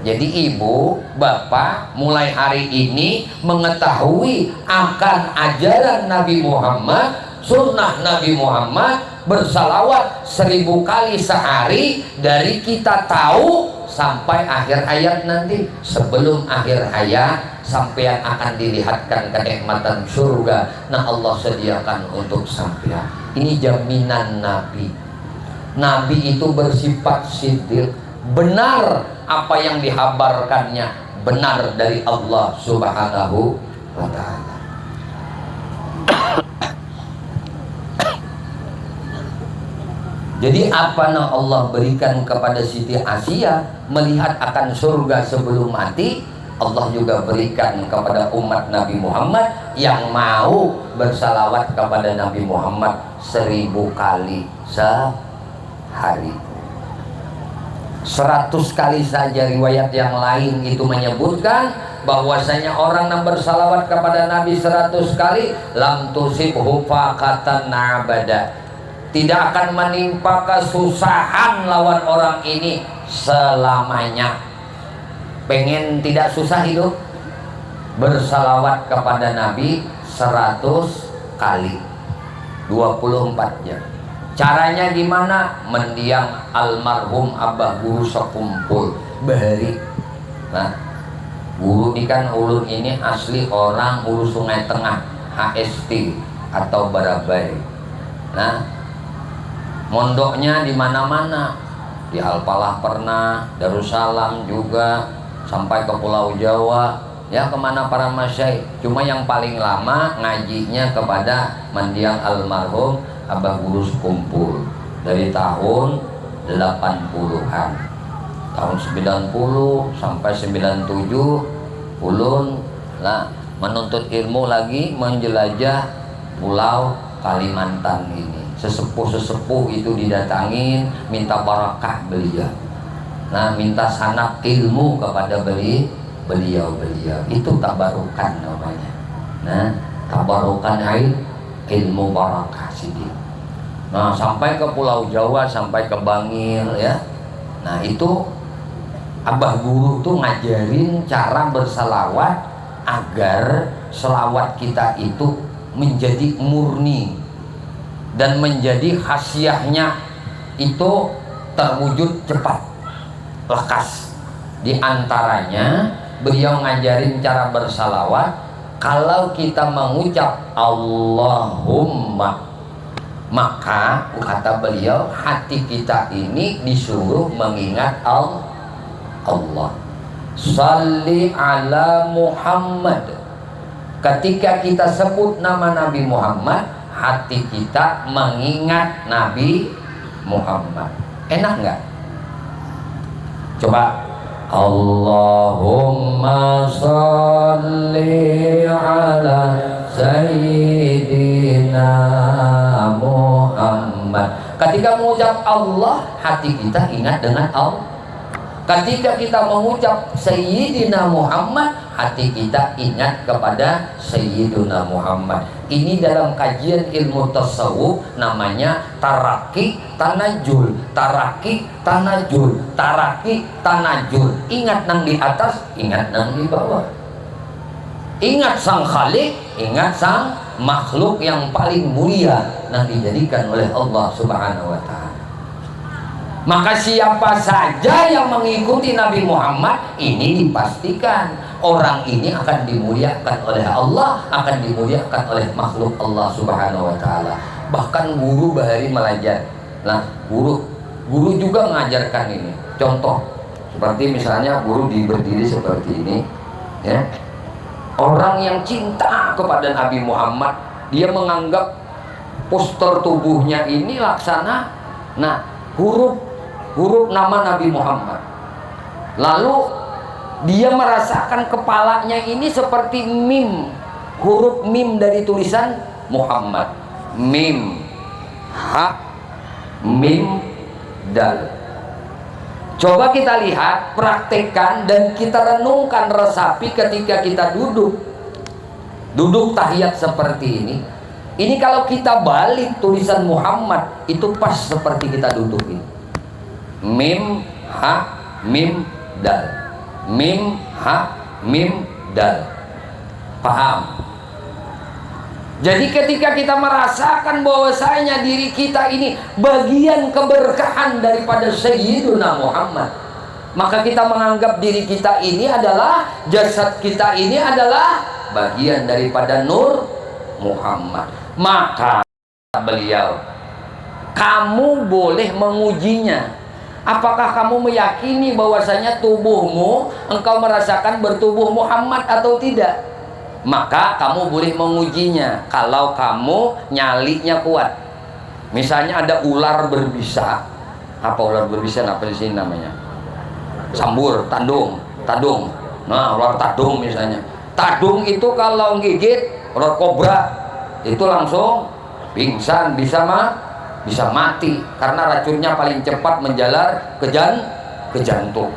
Jadi ibu, bapak mulai hari ini mengetahui akan ajaran Nabi Muhammad, sunnah Nabi Muhammad, bersalawat 1000 kali sehari dari kita tahu sampai akhir hayat nanti. Sebelum akhir hayat sampean akan dilihatkan kenikmatan surga. Nah, Allah sediakan untuk sampean. Ini jaminan Nabi. Nabi itu bersifat siddiq, benar apa yang dihabarkannya, benar dari Allah Subhanahu wa ta'ala. Jadi apa yang Allah berikan kepada Siti Asia melihat akan surga sebelum mati, Allah juga berikan kepada umat Nabi Muhammad yang mau bersalawat kepada Nabi Muhammad 1000 kali sehari. 100 kali saja riwayat yang lain itu menyebutkan bahwasanya orang yang bersalawat kepada Nabi 100 kali lam tusibhu faqatan abada, tidak akan menimpa kesusahan lawan orang ini selamanya. Pengen tidak susah hidup? Bersalawat kepada Nabi 100 kali 24 jam. Caranya gimana? Mendiang almarhum abah guru sekumpul bahari. Nah, guru ini kan ulun ini asli orang Hulu Sungai Tengah, HST atau Barabai. Nah, mondoknya di mana-mana, di Alpalah pernah, Darussalam juga, sampai ke Pulau Jawa, ya kemana para masyaikh. Cuma yang paling lama ngajinya kepada mendiang almarhum abah guru sekumpul dari tahun 80-an, tahun 90 sampai 97 ulun lah menuntut ilmu lagi, menjelajah pulau Kalimantan ini. Sesepuh-sesepuh itu didatangin minta barakah beliau. Nah, minta sanad ilmu kepada beliau. Itu tabarukan namanya. Nah, tabarukan ilmu barakah sidik. Nah, sampai ke Pulau Jawa, sampai ke Bangil ya. Nah, itu abah guru tuh ngajarin cara bersalawat agar selawat kita itu menjadi murni dan menjadi khasiahnya itu terwujud cepat, lekas. Di antaranya beliau ngajarin cara bersalawat. Kalau kita mengucap Allahumma, maka kata beliau hati kita ini disuruh mengingat Allah. Salli ala Muhammad. Ketika kita sebut nama Nabi Muhammad, hati kita mengingat Nabi Muhammad. Enak nggak? Coba. Allahumma salli ala Sayyidina Muhammad. Ketika mengucap Allah, hati kita ingat dengan Allah. Ketika kita mengucap Sayyidina Muhammad, hati kita ingat kepada Sayyidina Muhammad. Ini dalam kajian ilmu tasawuf namanya taraki tanajul. Taraki tanajul. Taraki tanajul. Ingat nang di atas, ingat nang di bawah. Ingat sang Khalik, ingat sang makhluk yang paling mulia yang dijadikan oleh Allah Subhanahu wa ta'ala. Maka siapa saja yang mengikuti Nabi Muhammad, ini dipastikan orang ini akan dimuliakan oleh Allah, akan dimuliakan oleh makhluk Allah Subhanahu wa ta'ala. Bahkan guru bahari melajar. Nah, guru juga mengajarkan ini. Contoh seperti misalnya guru berdiri seperti ini, ya. Orang yang cinta kepada Nabi Muhammad, dia menganggap poster tubuhnya ini laksana huruf nama Nabi Muhammad. Lalu dia merasakan kepalanya ini seperti mim, huruf mim dari tulisan Muhammad. Mim, ha, mim, dal. Coba kita lihat, praktekkan, dan kita renungkan, resapi ketika kita duduk tahiyat seperti ini. Ini kalau kita balik tulisan Muhammad, itu pas seperti kita duduk ini. Mim, ha, mim, dal. Mim, ha, mim, dal. Paham? Jadi ketika kita merasakan bahwasanya diri kita ini bagian keberkahan daripada Sayyiduna Muhammad, maka kita menganggap diri kita ini adalah, jasad kita ini adalah bagian daripada Nur Muhammad. Maka beliau, kamu boleh mengujinya. Apakah kamu meyakini bahwasanya tubuhmu, engkau merasakan bertubuh Muhammad atau tidak? Maka kamu boleh mengujinya kalau kamu nyalinya kuat. Misalnya ada ular berbisa. Apa ular berbisa? Apa di sini namanya? Sambur, tadung. Nah, ular tadung misalnya. Tadung itu kalau gigit ular kobra itu langsung pingsan, bisa mati karena racunnya paling cepat menjalar ke jantung.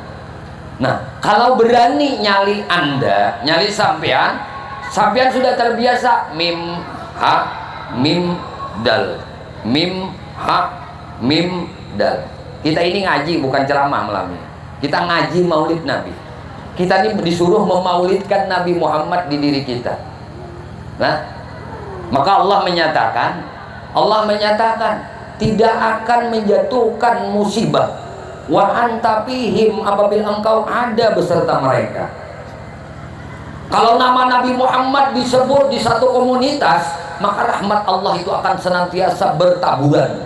Nah, kalau berani nyali Anda, nyali sampean sudah terbiasa mim, ha, mim, dal. Mim, ha, mim, dal. Kita ini ngaji bukan ceramah malam ini. Kita ngaji maulid Nabi. Kita ini disuruh memaulidkan Nabi Muhammad di diri kita. Nah, maka Allah menyatakan tidak akan menjatuhkan musibah wa anta fihim, apabila engkau ada beserta mereka. Kalau nama Nabi Muhammad disebut di satu komunitas, maka rahmat Allah itu akan senantiasa bertaburan,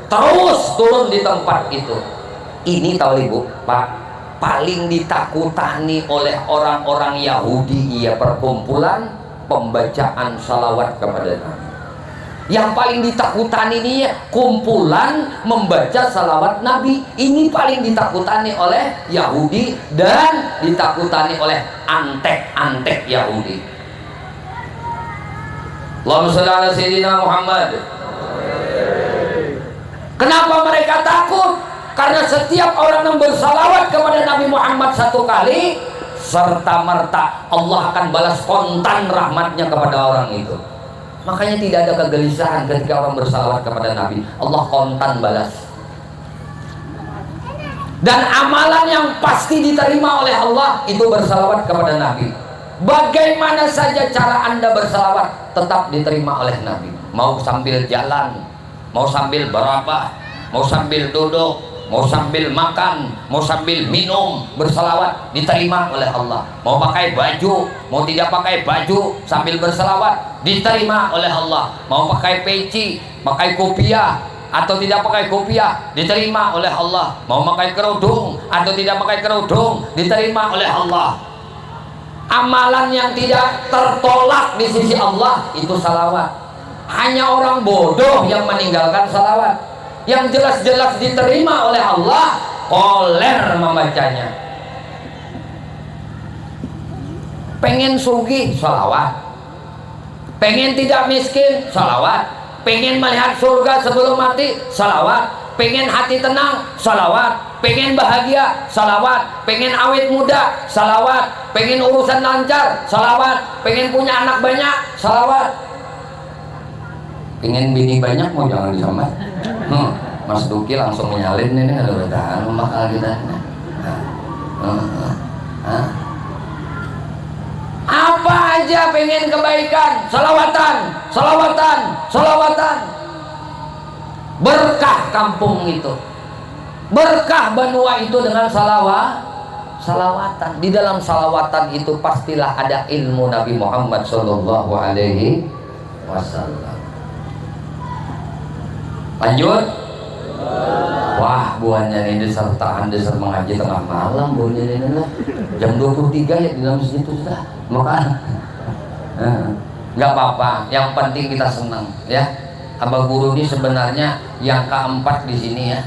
terus turun di tempat itu. Ini tahu ibu, Pak, paling ditakutani oleh orang-orang Yahudi, ia perkumpulan pembacaan salawat kepada Nabi. Yang paling ditakutani ini kumpulan membaca salawat Nabi. Ini paling ditakutani oleh Yahudi dan ditakutani oleh antek-antek Yahudi. Allahumma shalli ala sayyidina Muhammad. Kenapa mereka takut? Karena setiap orang yang bersalawat kepada Nabi Muhammad satu kali, serta merta Allah akan balas kontan rahmatnya kepada orang itu. Makanya tidak ada kegelisahan ketika orang bersalawat kepada Nabi, Allah kontan balas. Dan amalan yang pasti diterima oleh Allah itu bersalawat kepada Nabi. Bagaimana saja cara Anda bersalawat, tetap diterima oleh Nabi. Mau sambil jalan, mau sambil berapa, mau sambil duduk, mau sambil makan, mau sambil minum, bersalawat diterima oleh Allah. Mau pakai baju, mau tidak pakai baju, sambil bersalawat diterima oleh Allah. Mau pakai peci, pakai kopiah atau tidak pakai kopiah, diterima oleh Allah. Mau pakai kerudung atau tidak pakai kerudung, diterima oleh Allah. Amalan yang tidak tertolak di sisi Allah itu salawat. Hanya orang bodoh yang meninggalkan salawat. Yang jelas-jelas diterima oleh Allah, koler membacanya. Pengen sugih, salawat. Pengen tidak miskin, salawat. Pengen melihat surga sebelum mati, salawat. Pengen hati tenang, salawat. Pengen bahagia, salawat. Pengen awet muda, salawat. Pengen urusan lancar, salawat. Pengen punya anak banyak, salawat. Pengen bini banyak, mau jangan disambat. Mas Duki langsung menyalin ini, aduh tahan bakal kita. Apa aja pengen kebaikan, salawatan. Berkah kampung itu, berkah Banua itu dengan salawatan. Di dalam salawatan itu pastilah ada ilmu Nabi Muhammad Shallallahu Alaihi Wasallam. Lanjut. Wah, buahnya ini disertaan dasar mengaji tengah malam, buahnya ini lah. Jam 23 ya di dalam situ sudah. Makan. Nggak apa-apa, yang penting kita senang ya. Abah Guru ini sebenarnya yang keempat di sini ya.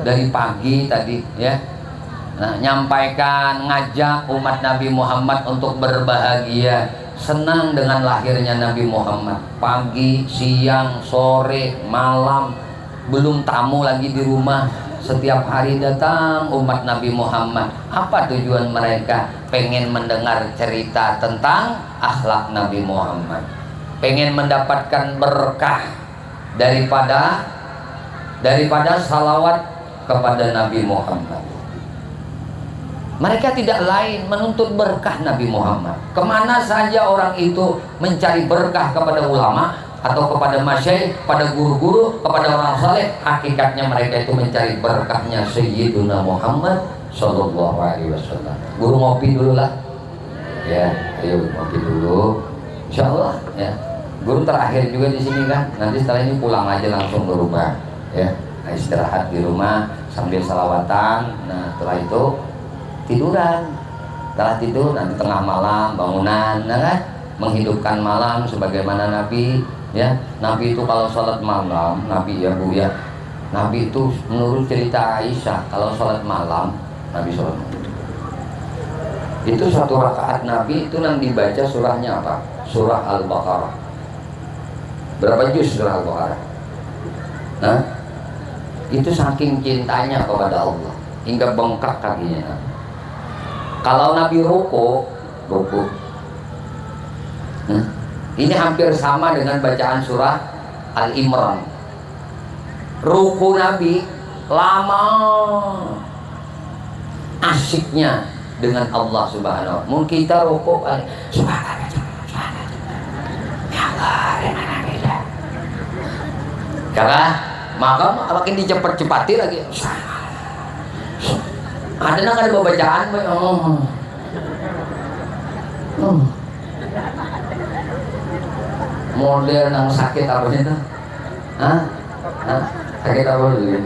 Dari pagi tadi ya. Nah, nyampaikan, ngajak umat Nabi Muhammad untuk berbahagia, senang dengan lahirnya Nabi Muhammad. Pagi, siang, sore, malam, belum tamu lagi di rumah. Setiap hari datang umat Nabi Muhammad. Apa tujuan mereka? Pengen mendengar cerita tentang akhlak Nabi Muhammad, pengen mendapatkan berkah daripada salawat kepada Nabi Muhammad. Mereka tidak lain menuntut berkah Nabi Muhammad. Kemana saja orang itu mencari berkah kepada ulama atau kepada masyayikh, pada guru-guru, kepada orang saleh, hakikatnya mereka itu mencari berkahnya Sayyiduna Muhammad Sallallahu Alaihi Wasallam. Guru ngopi dulu lah, ya, ayo ngopi dulu, insya Allah ya. Guru terakhir juga di sini kan. Nanti setelah ini pulang aja langsung ke rumah, ya. Nah, istirahat di rumah sambil salawatan. Nah, setelah itu tiduran. Setelah tidur nanti tengah malam bangunan, nah kan? Menghidupkan malam sebagaimana Nabi, ya. Nabi itu kalau sholat malam, Nabi ya Bu ya, Nabi itu menurut cerita Aisyah kalau sholat malam, Nabi sholat malam itu satu rakaat Nabi itu yang dibaca surahnya apa? Surah Al-Baqarah. Berapa juz surah Al-Baqarah? Nah, itu saking cintanya kepada Allah hingga bengkak kakinya. Kalau Nabi ruku, ini hampir sama dengan bacaan surah Al-Imran. Ruku Nabi lama, asiknya dengan Allah Subhanahu wa ta'ala. Mungkin kita ruku karena maka makin dicepat-cepati lagi. Ada nggak ada bacaan? Model yang sakit apa itu? Hah? Sakit apa dulu?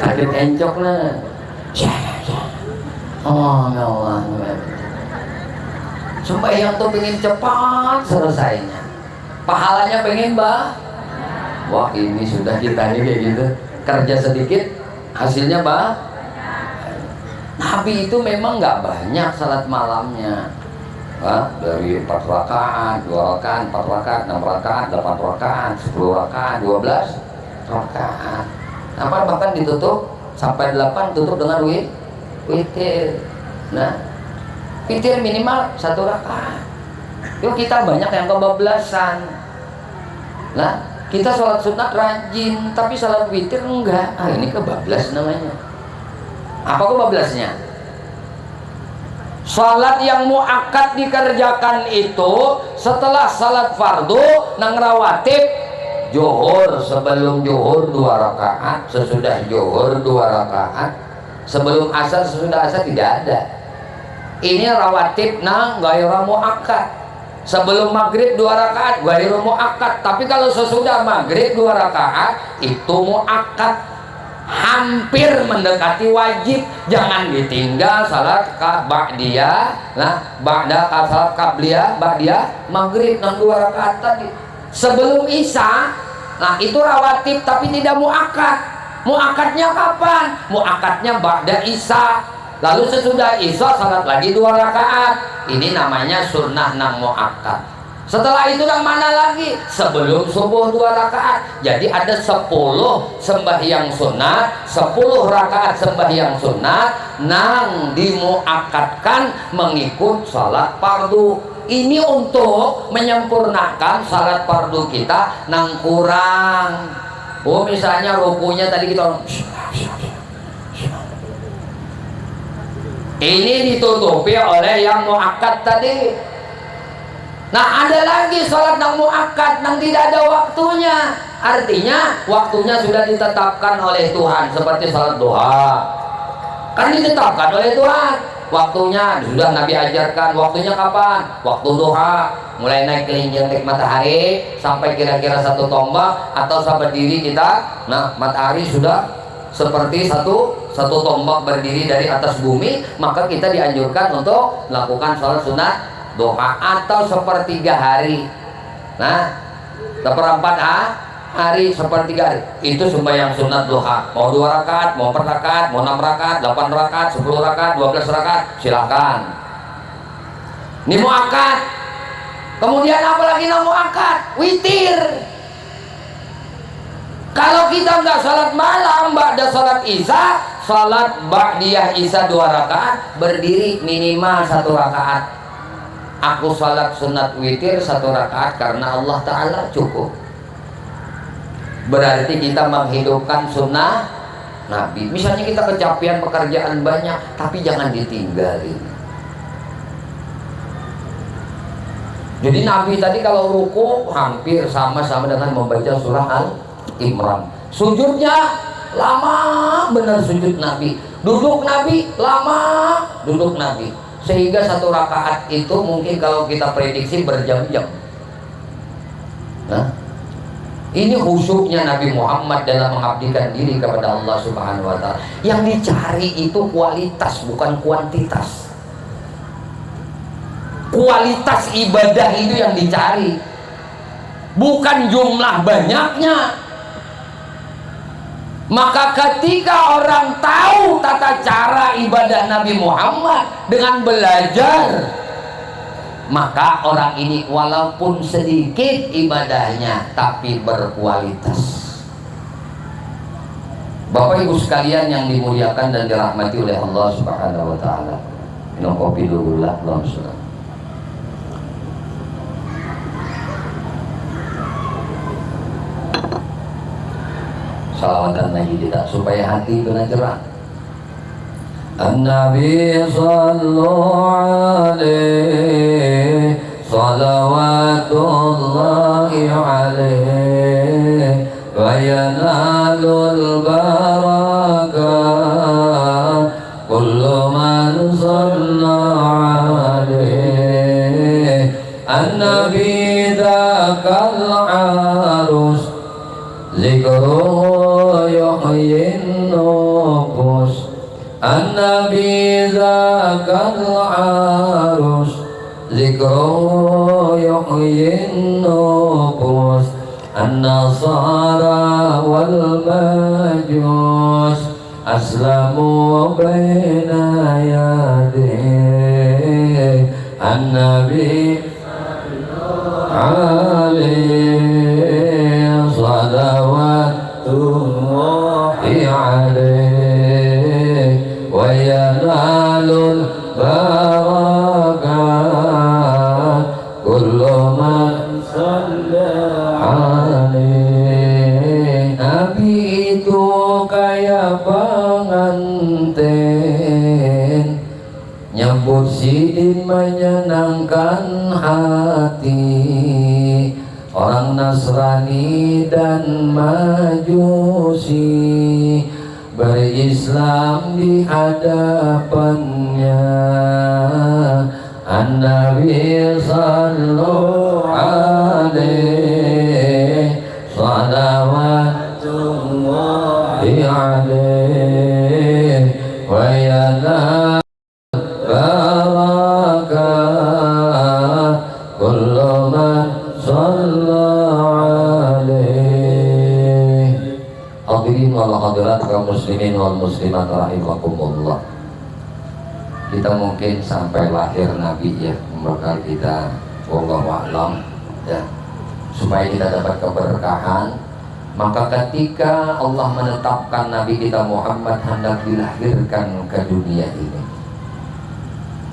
Sakit encok lah. Oh ya Allah. Sembahyang tuh pengen cepat selesainya. Pahalanya pengen wah ini sudah kita ini kayak gitu. Kerja sedikit, hasilnya Nabi itu memang nggak banyak salat malamnya. Dari 4 rakaat, 2 rakaat, 4 rakaat, 6 rakaat, 8 rakaat, 10 rakaat, 12 rakaat. Nah, bahkan ditutup sampai 8 tutup dengan witir. Nah, witir minimal 1 rakaat. Yuk kita banyak yang kebablasan. Nah, kita sholat sunat rajin, tapi sholat witir enggak. Ini kebablas namanya. Apa kebablasnya? Salat yang muakkad dikerjakan itu setelah salat fardu nang rawatib, zuhur sebelum zuhur 2 rakaat, sesudah zuhur 2 rakaat, sebelum asar sesudah asar tidak ada. Ini rawatib nang ghaira muakkad. Sebelum maghrib 2 rakaat ghaira muakkad, tapi kalau sesudah maghrib 2 rakaat itu muakkad. Hampir mendekati wajib, jangan ditinggal salat ba'diyah, ba'da salat qabliyah, ba'diyah maghrib 2 rakaat tadi. Sebelum isya, itu rawatib tapi tidak muakkad. Muakkadnya kapan? Muakkadnya ba'da isya. Lalu sesudah isya salat lagi 2 rakaat. Ini namanya sunnah nang muakkad. Setelah itu yang mana lagi? Sebelum subuh 2 rakaat. Jadi ada 10 sembahyang sunat, 10 rakaat sembahyang sunat nang dimuakkadkan mengikut salat fardu. Ini untuk menyempurnakan salat fardu kita nang kurang. Misalnya rukunya tadi kita ini ditutupi oleh yang muakkad tadi. Nah, ada lagi sholat nang muakkad nang tidak ada waktunya. Artinya waktunya sudah ditetapkan oleh Tuhan, seperti sholat duha. Kan ditetapkan oleh Tuhan. Waktunya sudah Nabi ajarkan. Waktunya kapan? Waktu duha, mulai naik kelinci matahari sampai kira-kira 1 tombak atau sampai diri kita. Nah, matahari sudah seperti satu tombak berdiri dari atas bumi, maka kita dianjurkan untuk melakukan sholat sunat duha atau 1/3 hari. Nah, 1/4 hari sepertiga hari. Itu sembahyang sunat duha. Mau 2 rakaat, mau 4 rakaat, mau 6 rakaat, 8 rakaat, 10 rakaat, 12 rakaat, silakan. Ini mau akad. Kemudian apalagi mau akad? Witir. Kalau kita nggak salat malam, ba'da salat isya, salat ba'diyah isya 2 rakaat, berdiri minimal 1 rakaat. Aku salat sunat witir 1 rakaat karena Allah Ta'ala cukup. Berarti kita menghidupkan sunnah Nabi. Misalnya kita kecapean pekerjaan banyak, tapi jangan ditinggalin. Jadi Nabi tadi kalau ruku hampir sama-sama dengan membaca surah Al-Imran. Sujudnya lama benar sujud Nabi. Duduk Nabi lama duduk Nabi. Sehingga 1 rakaat itu mungkin kalau kita prediksi berjam-jam. Nah, ini khusyuknya Nabi Muhammad dalam mengabdikan diri kepada Allah Subhanahu wa Ta'ala. Yang dicari itu kualitas, bukan kuantitas. Kualitas ibadah itu yang dicari, bukan jumlah banyaknya. Maka ketika orang tahu tata cara ibadah Nabi Muhammad dengan belajar, maka orang ini walaupun sedikit ibadahnya tapi berkualitas. Bapak Ibu sekalian yang dimuliakan dan dirahmati oleh Allah Subhanahu wa Ta'ala, minum kopi dulu lah, langsung. Salawatan lagi tidak supaya hati benar cerah. An-Nabi sallallahu alaihi salawatullahi alaihi wa yanalul barakah kullu man sallallahu alaihi. An-Nabi dzakal arus zikruhu yuhyin nufus. An-Nabi dzakal arus zikruhu yuhyin nufus. An-Nasara wal Majus aslamu baina yadayhi. An-Nabi alaihi salawatullahi alaihi wa yanalul barakah kullu man shalla alaihi. Nabi itu kayak pengantin, nyambut sidin menyenangkan hati orang Nasrani dan Majusi berislam di hadapannya. An-Nabi sallallahu alaihi salawatullahi alaihi wa yanal barakah kullu man sallallahu alaihi. Hadirin wal hadirat kaum muslimin wal muslimat rahimakumullah. Kita mungkin sampai lahir Nabi ya, bakal kita wallahu a'lam ya, supaya kita dapat keberkahan. Maka ketika Allah menetapkan Nabi kita Muhammad hendak dilahirkan ke dunia ini,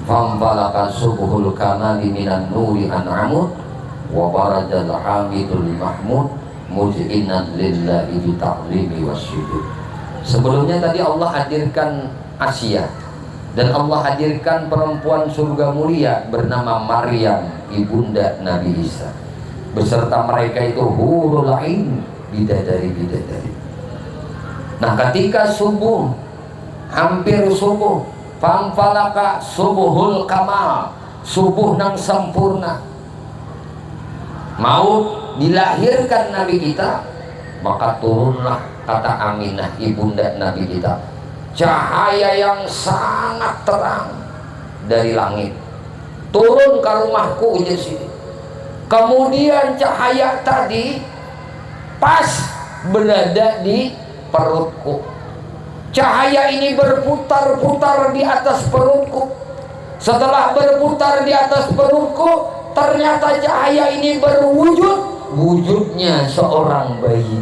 fambalaka subuhul kamali minan nuri an'amud wa barajal hamidul mahmud muj'inan lillahi bi ta'limi wasyujud. Sebelumnya tadi Allah hadirkan Asia, dan Allah hadirkan perempuan surga mulia bernama Maryam, ibunda Nabi Isa. Beserta mereka itu hurul ain, bidadari-bidadari. Nah, ketika subuh, hampir subuh, famfalaka subuhul kamal, subuh nang sempurna, mau dilahirkan Nabi kita, maka turunlah, kata Aminah ibunda Nabi kita, cahaya yang sangat terang dari langit turun ke rumahku ujar sini. Kemudian cahaya tadi pas berada di perutku. Cahaya ini berputar-putar di atas perutku. Setelah berputar di atas perutku, ternyata cahaya ini wujudnya seorang bayi.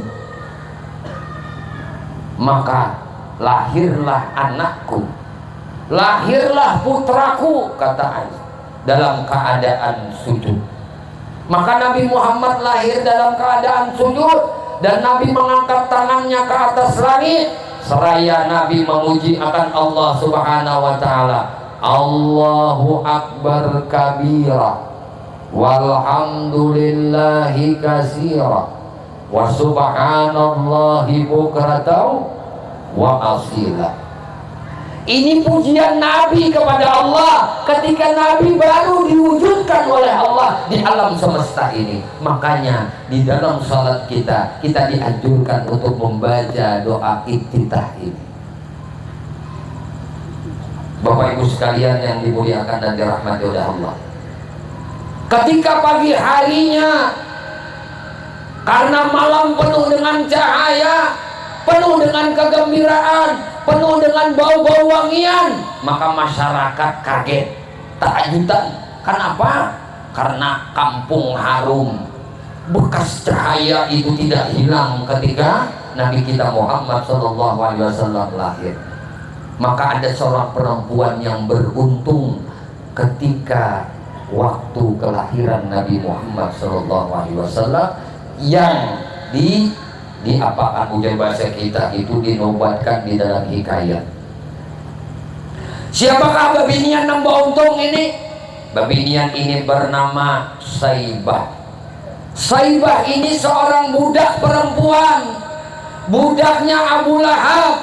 Maka lahirlah anakku, lahirlah putraku, kata Ali, dalam keadaan sujud. Maka Nabi Muhammad lahir dalam keadaan sujud, dan Nabi mengangkat tangannya ke atas langit seraya Nabi memuji akan Allah Subhanahu wa taala. Allahu akbar kabira walhamdulillahi katsira wa subhanallahi bukratan wa asila. Ini pujian Nabi kepada Allah ketika Nabi baru diwujudkan oleh Allah di alam semesta ini. Makanya di dalam salat kita dianjurkan untuk membaca doa iftitah ini. Bapak Ibu sekalian yang dimuliakan dan dirahmati oleh Allah, ketika pagi harinya, karena malam penuh dengan cahaya, penuh dengan kegembiraan, penuh dengan bau-bau wangian, maka masyarakat kaget, tajudan. Kenapa? Karena kampung harum, bekas cahaya itu tidak hilang ketika Nabi kita Muhammad SAW lahir. Maka ada seorang perempuan yang beruntung ketika waktu kelahiran Nabi Muhammad SAW yang diapakan ujar bahasa kita itu dinobatkan di dalam hikayat. Siapakah babinian yang beruntung ini? Babinian ini bernama Saibah. Saibah ini seorang budak perempuan, budaknya Abu Lahab,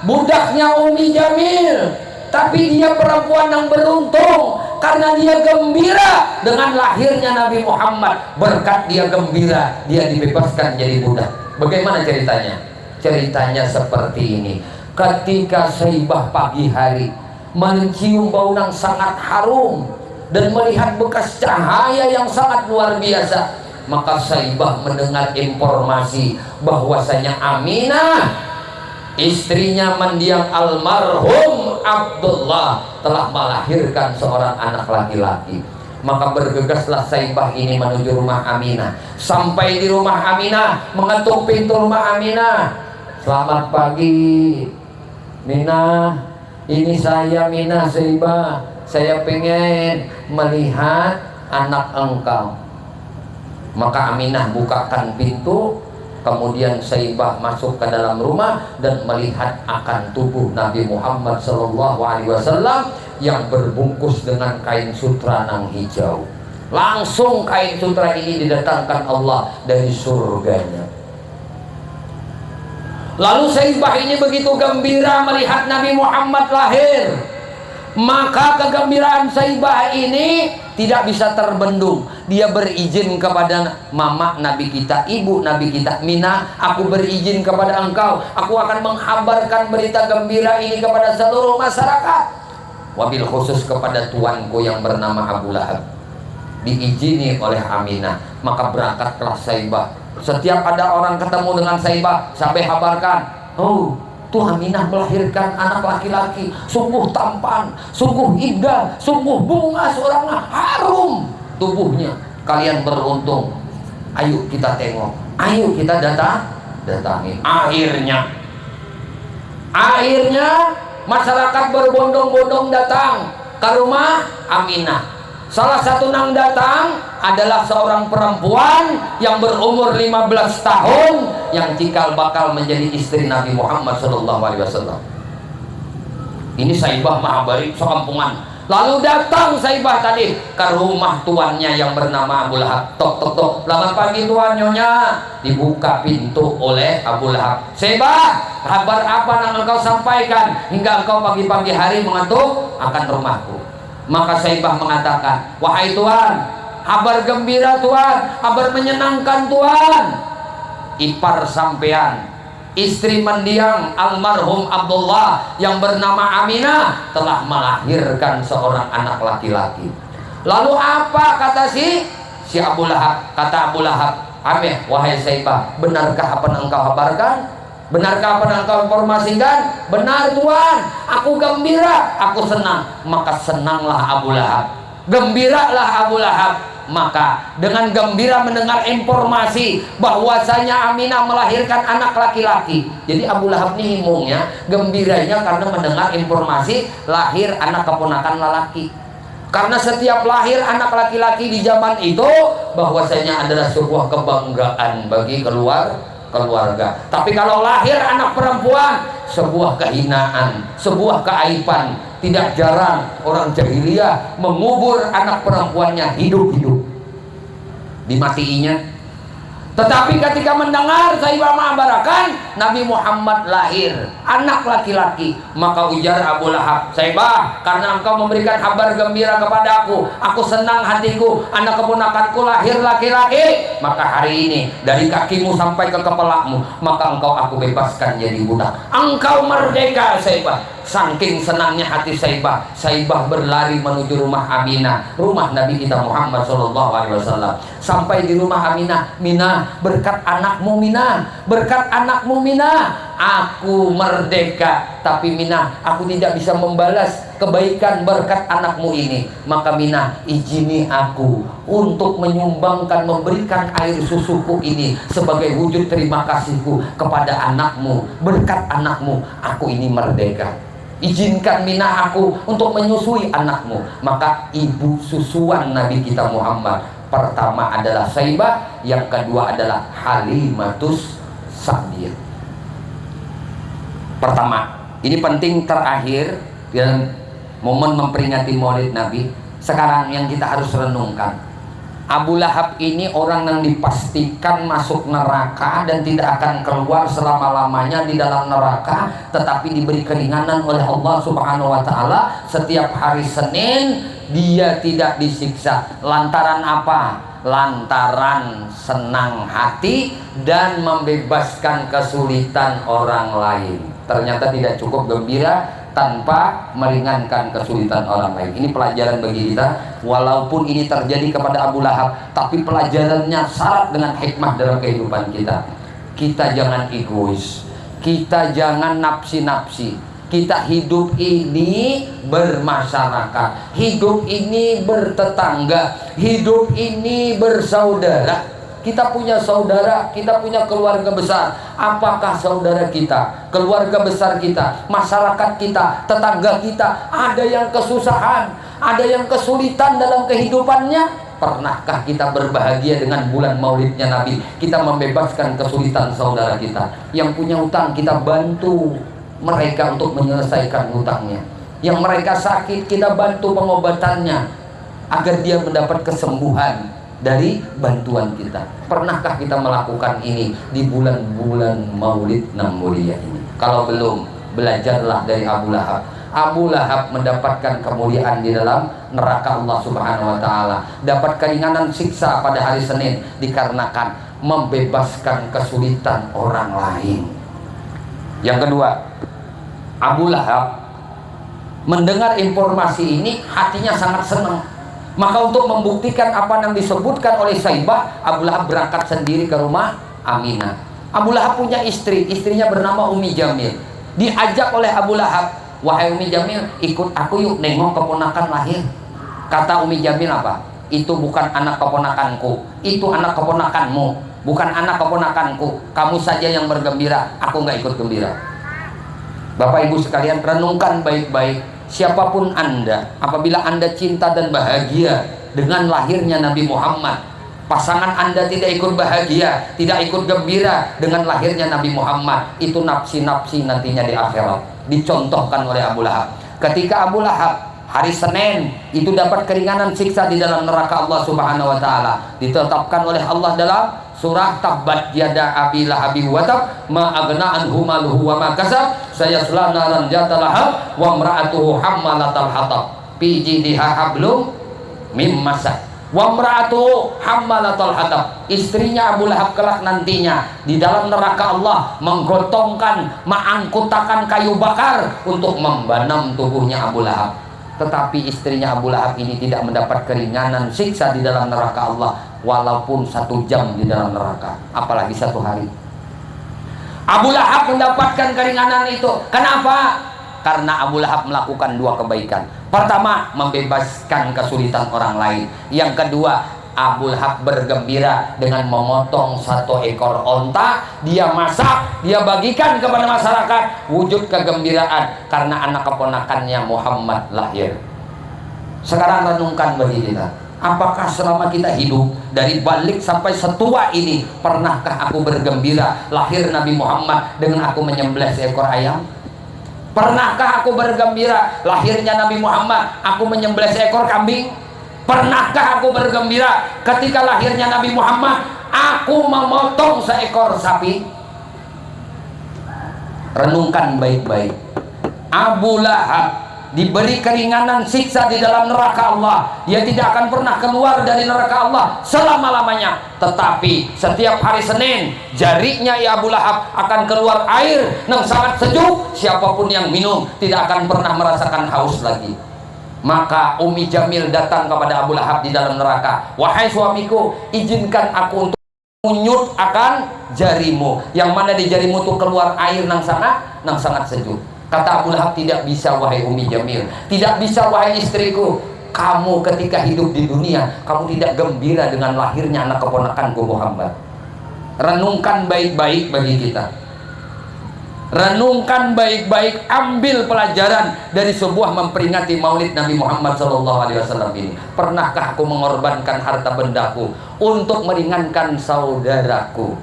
budaknya Umi Jamil. Tapi dia perempuan yang beruntung karena dia gembira dengan lahirnya Nabi Muhammad. Berkat dia gembira, dia dibebaskan jadi budak. Bagaimana ceritanya? Ceritanya seperti ini. Ketika Saibah pagi hari mencium bau yang sangat harum dan melihat bekas cahaya yang sangat luar biasa, maka Saibah mendengar informasi bahwasanya Aminah, istrinya mendiang almarhum Abdullah, telah melahirkan seorang anak laki-laki. Maka bergegaslah Saibah ini menuju rumah Aminah. Sampai di rumah Aminah, mengetuk pintu rumah Aminah. Selamat pagi Minah, ini saya Minah Saibah. Saya pengen melihat anak engkau. Maka Aminah bukakan pintu. Kemudian Saibah masuk ke dalam rumah dan melihat akan tubuh Nabi Muhammad SAW yang berbungkus dengan kain sutra nang hijau. Langsung kain sutra ini didatangkan Allah dari surganya. Lalu Saibah ini begitu gembira melihat Nabi Muhammad lahir. Maka kegembiraan Saibah ini tidak bisa terbendung. Dia berizin kepada mama Nabi kita, ibu Nabi kita, Minah, aku berizin kepada engkau, aku akan menghabarkan berita gembira ini kepada seluruh masyarakat, wabil khusus kepada tuanku yang bernama Abu Lahab. Diizini oleh Aminah. Maka berangkatlah Saibah. Setiap ada orang ketemu dengan Saibah, sampai habarkan, oh, tuh Aminah melahirkan anak laki-laki, sungguh tampan, sungguh indah, sungguh bunga seorang, harum tubuhnya. Kalian beruntung. Ayo kita tengok, ayo kita datangi. Akhirnya masyarakat berbondong-bondong datang ke rumah Aminah. Salah satu yang datang adalah seorang perempuan yang berumur 15 tahun yang cikal bakal menjadi istri Nabi Muhammad SAW. Ini Saibah menghabari sekampungan. Lalu datang Saibah tadi ke rumah tuannya yang bernama Abu Lahab. Tok tok tok. Selamat pagi tuan nyonya. Dibuka pintu oleh Abu Lahab. Saibah, kabar apa yang engkau sampaikan hingga engkau pagi-pagi hari mengetuk akan rumahku? Maka Saibah mengatakan, wahai Tuhan, kabar gembira Tuhan, kabar menyenangkan Tuhan. Ipar sampean, istri mendiang almarhum Abdullah yang bernama Aminah telah melahirkan seorang anak laki-laki. Lalu apa kata si Abu Lahab? Kata Abu Lahab, Amin. Wahai Saibah, benarkah apa yang engkau kabarkan? Benarkah apa yang engkau informasikan? Benar Tuhan, aku gembira, aku senang. Maka senanglah Abu Lahab, gembiralah Abu Lahab. Maka dengan gembira mendengar informasi bahwasanya Aminah melahirkan anak laki-laki. Jadi Abu Lahab ini himungnya, gembiranya karena mendengar informasi lahir anak keponakan lelaki. Karena setiap lahir anak laki-laki di zaman itu bahwasanya adalah sebuah kebanggaan bagi keluarga. Tapi kalau lahir anak perempuan, sebuah kehinaan, sebuah keaiban. Tidak jarang orang jahiliyah mengubur anak perempuannya hidup-hidup, dimatiinya. Tetapi ketika mendengar Saibah mengabarkan Nabi Muhammad lahir anak laki-laki, maka ujar Abu Lahab, Saibah, karena engkau memberikan kabar gembira kepadaku, aku senang hatiku, anak keponakanku lahir laki-laki. Maka hari ini dari kakimu sampai ke kepalamu, maka engkau aku bebaskan jadi budak. Engkau merdeka Saibah. Saking senangnya hati Saibah, Saibah berlari menuju rumah Aminah, rumah Nabi kita Muhammad SAW. Sampai di rumah Aminah, Minah, berkat anakmu Minah, berkat anakmu Minah, aku merdeka. Tapi Minah, aku tidak bisa membalas kebaikan berkat anakmu ini. Maka Minah, izini aku untuk menyumbangkan, memberikan air susuku ini sebagai wujud terima kasihku kepada anakmu. Berkat anakmu, aku ini merdeka. Izinkan Minah aku untuk menyusui anakmu. Maka ibu susuan Nabi kita Muhammad pertama adalah Saibah, yang kedua adalah Halimatus Sa'diyah. Pertama, ini penting terakhir dalam momen memperingati Maulid Nabi. Sekarang yang kita harus renungkan, Abu Lahab ini orang yang dipastikan masuk neraka dan tidak akan keluar selama-lamanya di dalam neraka, tetapi diberi keringanan oleh Allah Subhanahu wa Ta'ala. Setiap hari Senin dia tidak disiksa. Lantaran apa? Lantaran senang hati dan membebaskan kesulitan orang lain. Ternyata tidak cukup gembira tanpa meringankan kesulitan orang lain. Ini pelajaran bagi kita. Walaupun ini terjadi kepada Abu Lahab, tapi pelajarannya syarat dengan hikmah dalam kehidupan kita. Kita jangan egois, kita jangan nafsi-nafsi. Kita hidup ini bermasyarakat, hidup ini bertetangga, hidup ini bersaudara. Kita punya saudara, kita punya keluarga besar. Apakah saudara kita, keluarga besar kita, masyarakat kita, tetangga kita ada yang kesusahan, ada yang kesulitan dalam kehidupannya? Pernahkah kita berbahagia dengan bulan maulidnya Nabi? Kita membebaskan kesulitan saudara kita. Yang punya hutang kita bantu mereka untuk menyelesaikan hutangnya. Yang mereka sakit kita bantu pengobatannya agar dia mendapat kesembuhan dari bantuan kita. Pernahkah kita melakukan ini di bulan-bulan maulid yang mulia ini? Kalau belum, belajarlah dari Abu Lahab. Abu Lahab mendapatkan kemuliaan di dalam neraka Allah Subhanahu wa Ta'ala, dapat keringanan siksa pada hari Senin dikarenakan membebaskan kesulitan orang lain. Yang kedua, Abu Lahab mendengar informasi ini hatinya sangat senang. Maka untuk membuktikan apa yang disebutkan oleh Saibah, Abu Lahab berangkat sendiri ke rumah Aminah. Abu Lahab punya istri, istrinya bernama Umi Jamil. Diajak oleh Abu Lahab, wahai Umi Jamil, ikut aku yuk nengok keponakan lahir. Kata Umi Jamil apa? Itu bukan anak keponakanku, itu anak keponakanmu, bukan anak keponakanku. Kamu saja yang bergembira, aku nggak ikut gembira. Bapak Ibu sekalian, renungkan baik-baik. Siapapun Anda, apabila Anda cinta dan bahagia dengan lahirnya Nabi Muhammad, pasangan Anda tidak ikut bahagia, tidak ikut gembira dengan lahirnya Nabi Muhammad, itu nafsi-nafsi nantinya di akhirat. Dicontohkan oleh Abu Lahab. Ketika Abu Lahab hari Senin itu dapat keringanan siksa di dalam neraka Allah Subhanahu wa Ta'ala, ditetapkan oleh Allah dalam surah Tabbat yada abi lahabi wa tab ma aghna anhu maluhu wa ma kasab sayasla naran zata lahab wa imra'atuhu hammalatal hatab fi jidha hablum mim masad wa imra'atuhu hammalatal hatab. Istrinya Abu Lahab kelak nantinya di dalam neraka Allah menggotongkan, mengangkutakan kayu bakar untuk membanam tubuhnya Abu Lahab. Tetapi istrinya Abu Lahab ini tidak mendapat keringanan siksa di dalam neraka Allah, walaupun 1 jam di dalam neraka, apalagi 1 hari. Abu Lahab mendapatkan keringanan itu. Kenapa? Karena Abu Lahab melakukan 2 kebaikan. Pertama, membebaskan kesulitan orang lain. Yang kedua, Abu Lahab bergembira dengan memotong 1 ekor onta, dia masak, dia bagikan kepada masyarakat, wujud kegembiraan karena anak keponakannya Muhammad lahir. Sekarang renungkan bagi kita, apakah selama kita hidup dari balik sampai setua ini, pernahkah aku bergembira lahir Nabi Muhammad dengan aku menyembelih seekor ayam? Pernahkah aku bergembira lahirnya Nabi Muhammad aku menyembelih seekor kambing? Pernahkah aku bergembira ketika lahirnya Nabi Muhammad aku memotong seekor sapi? Renungkan baik-baik. Abu Lahab diberi keringanan siksa di dalam neraka Allah. Dia tidak akan pernah keluar dari neraka Allah selama-lamanya. Tetapi setiap hari Senin, jarinya Abu Lahab akan keluar air yang sangat sejuk. Siapapun yang minum tidak akan pernah merasakan haus lagi. Maka Ummi Jamil datang kepada Abu Lahab di dalam neraka. Wahai suamiku, izinkan aku untuk menyut akan jarimu, yang mana di jarimu itu keluar air yang sangat sejuk. Kata Abu Lahab, tidak bisa wahai Ummi Jamil, tidak bisa wahai istriku. Kamu ketika hidup di dunia, kamu tidak gembira dengan lahirnya anak keponakanku Muhammad. Renungkan baik-baik bagi kita. Renungkan baik-baik, ambil pelajaran dari sebuah memperingati maulid Nabi Muhammad SAW ini. Pernahkah aku mengorbankan harta bendaku untuk meringankan saudaraku,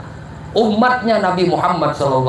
umatnya Nabi Muhammad SAW?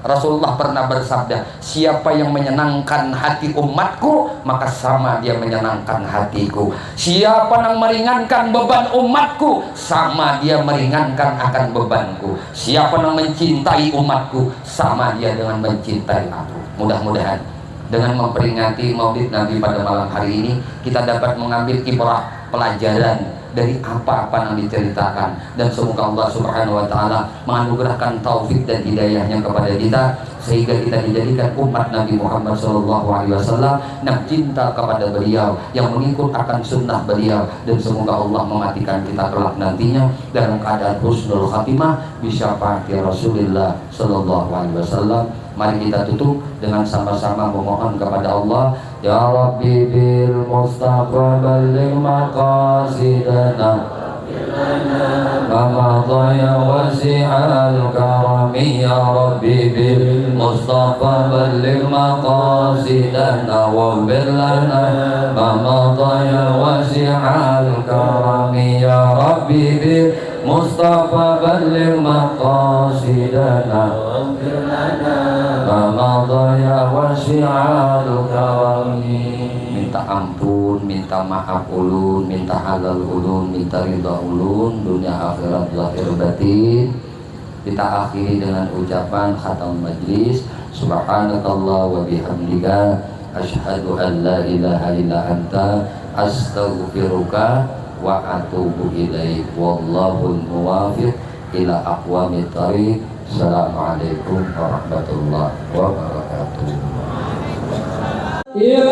Rasulullah pernah bersabda, siapa yang menyenangkan hati umatku, maka sama dia menyenangkan hatiku. Siapa yang meringankan beban umatku, sama dia meringankan akan bebanku. Siapa yang mencintai umatku, sama dia dengan mencintai aku. Mudah-mudahan dengan memperingati maulid Nabi pada malam hari ini, kita dapat mengambil ibrah, pelajaran dari apa-apa yang diceritakan, dan semoga Allah Subhanahu wa taala menganugerahkan taufik dan hidayahnya kepada kita sehingga kita dijadikan umat Nabi Muhammad SAW yang cinta kepada beliau, yang mengikut akan sunnah beliau, dan semoga Allah mematikan kita kelak nantinya dalam keadaan husnul khatimah bi syafaati Rasulullah SAW. Mari kita tutup dengan sama-sama memohon kepada Allah, ya Rabbi bil Mustafa balligh maqasidana kama dhaya wasi'al karami, ya Rabbi bil Mustafa balligh maqasidana wa billana kama dhaya wasi'al karami, ya Rabbi bil Mustafa balligh maqasidana kama dhaya wasi'al karami. Minta ampun, minta maaf ulun, minta halal ulun, minta ridha ulun, dunia akhirat lahir batin. Kita akhiri dengan ucapan khatam majlis. Subhanakallah wa bihamdika asyhadu an la ilaha illa anta astaghfiruka wa atubu ilaik. Wallahul muwafiq ila aqwamit thariq. Assalamualaikum warahmatullahi wabarakatuh. Ya